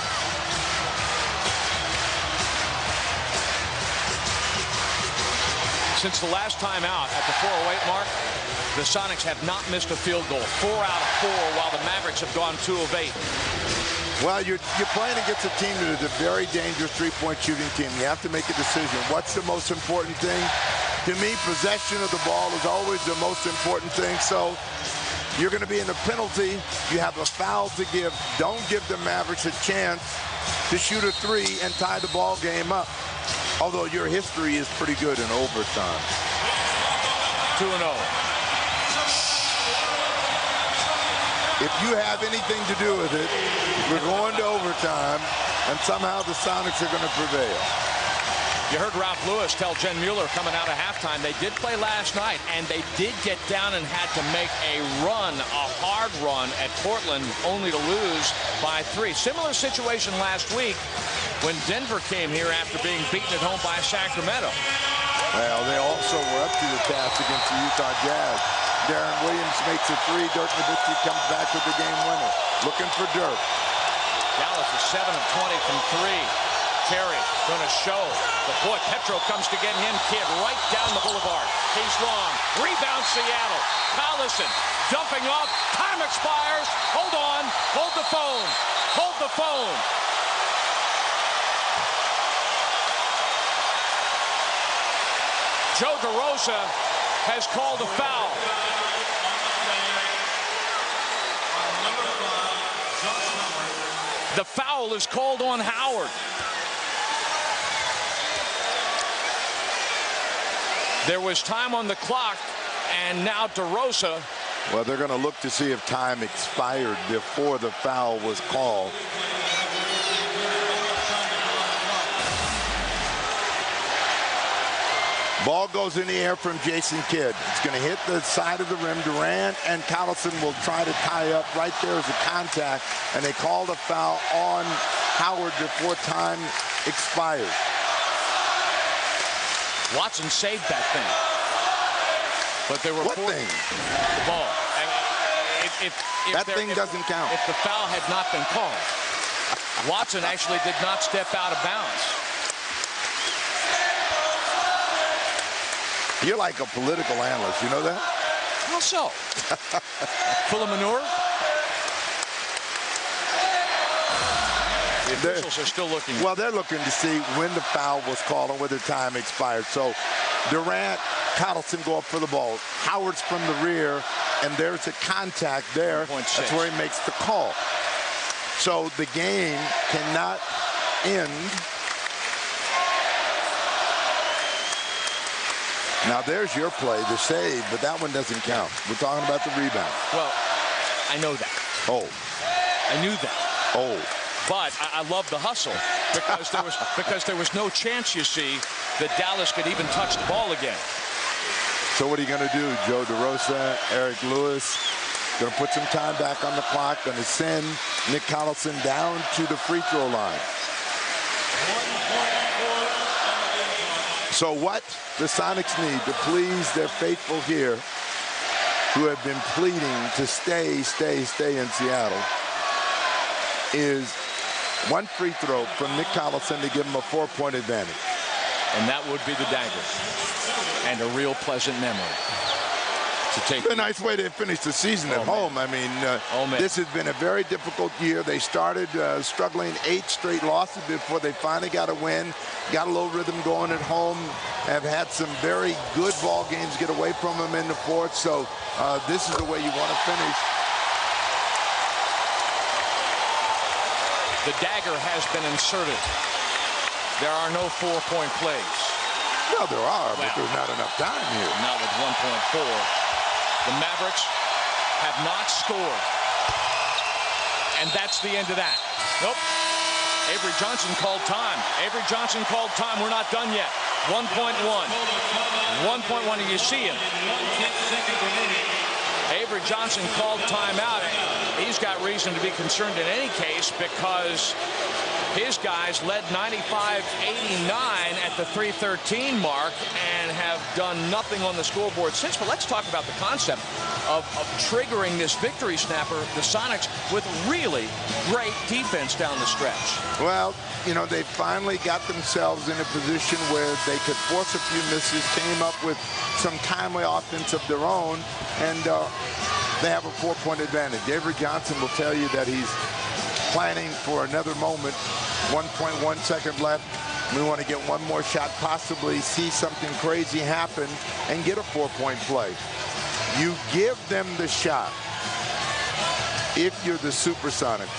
Since the last time out at the 4:08 mark, the Sonics have not missed a field goal. 4 out of 4, while the Mavericks have gone 2 of 8. Well, you're playing against a team that is a very dangerous three-point shooting team. You have to make a decision. What's the most important thing? To me, possession of the ball is always the most important thing. So you're going to be in a penalty. You have a foul to give. Don't give the Mavericks a chance to shoot a 3 and tie the ball game up. Although your history is pretty good in overtime. 2-0. If you have anything to do with it, we're going to overtime, and somehow the Sonics are going to prevail. You heard Ralph Lewis tell Jen Mueller coming out of halftime, they did play last night, and they did get down and had to make a run, a hard run at Portland, only to lose by 3. Similar situation last week when Denver came here after being beaten at home by Sacramento. Well, they also were up to the task against the Utah Jazz. Darren Williams makes a 3. Dirk Nowitzki comes back with the game winner. Looking for Dirk. Dallas is 7 of 20 from 3. Terry going to show. But boy, Petro comes to get him. Kidd right down the boulevard. He's long. Rebound Seattle. Collison dumping off. Time expires. Hold on. Hold the phone. Hold the phone. Joe DeRosa has called a foul. The foul is called on Howard. There was time on the clock, and now DeRosa. Well, they're going to look to see if time expired before the foul was called. Ball goes in the air from Jason Kidd. It's going to hit the side of the rim. Durant and Collison will try to tie up. Right there is a contact, and they called a foul on Howard before time expired. Watson saved that thing. But there were what thing? The ball. If that thing doesn't count. If the foul had not been called, Watson actually did not step out of bounds. You're like a political analyst, you know that? How so? Full of manure? The officials are still looking. Well, they're looking to see when the foul was called and whether time expired. So Durant, Collison go up for the ball. Howard's from the rear, and there's a contact there. That's where he makes the call. So the game cannot end. Now, there's your play, the save, but that one doesn't count. We're talking about the rebound. Well, I know that. Oh. I knew that. Oh. But I love the hustle because there was no chance, you see, that Dallas could even touch the ball again. So what are you going to do? Joe DeRosa, Eric Lewis, going to put some time back on the clock, going to send Nick Collison down to the free throw line. So what the Sonics need to please their faithful here who have been pleading to stay in Seattle is one free throw from Nick Collison to give him a 4-point advantage. And that would be the dagger. And a real pleasant memory. To take a nice way to finish the season at home. I mean, this has been a very difficult year. They started struggling 8 straight losses before they finally got a win, got a little rhythm going at home, have had some very good ball games get away from them in the fourth. So this is the way you want to finish. The dagger has been inserted. There are no 4-point plays. Well, there are, but there's not enough time here. Not with 1.4. The Mavericks have not scored. And that's the end of that. Nope. Avery Johnson called time. Avery Johnson called time. We're not done yet. 1.1. 1.1, and you see him. Avery Johnson called timeout. He's got reason to be concerned in any case because his guys led 95-89 at the 3:13 mark and have done nothing on the scoreboard since. But let's talk about the concept of triggering this victory snapper, the Sonics, with really great defense down the stretch. Well, you know, they finally got themselves in a position where they could force a few misses, came up with some timely offense of their own, and they have a 4-point advantage. Avery Johnson will tell you that he's planning for another moment. 1.1 second left. We want to get one more shot, possibly see something crazy happen and get a 4-point play. You give them the shot. If you're the Supersonics,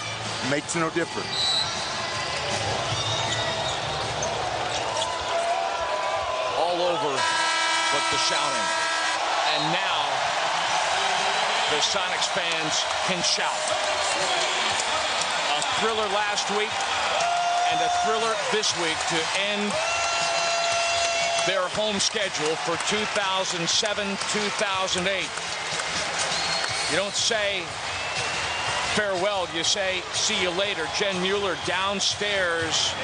makes no difference. All over but the shouting. And now the Sonics fans can shout. A thriller last week and a thriller this week to end their home schedule for 2007-2008. You don't say farewell, you say see you later. Jen Mueller downstairs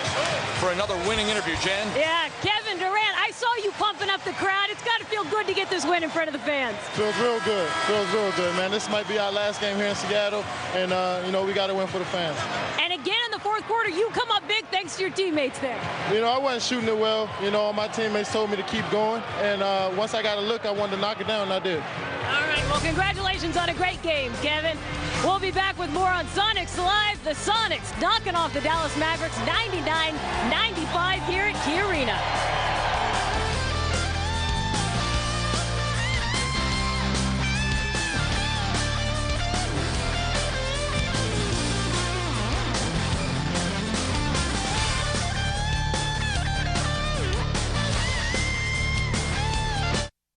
for another winning interview. Jen? Yeah, Kevin Durant, I saw you pumping up the crowd. It's got to feel good good to get this win in front of the fans? Feels real good. Feels real good, man. This might be our last game here in Seattle, and, you know, we got to win for the fans. And again in the fourth quarter, you come up big thanks to your teammates there. You know, I wasn't shooting it well. You know, my teammates told me to keep going, and once I got a look, I wanted to knock it down, and I did. All right, well, congratulations on a great game, Kevin. We'll be back with more on Sonics Live. The Sonics knocking off the Dallas Mavericks 99-95 here at Key Arena.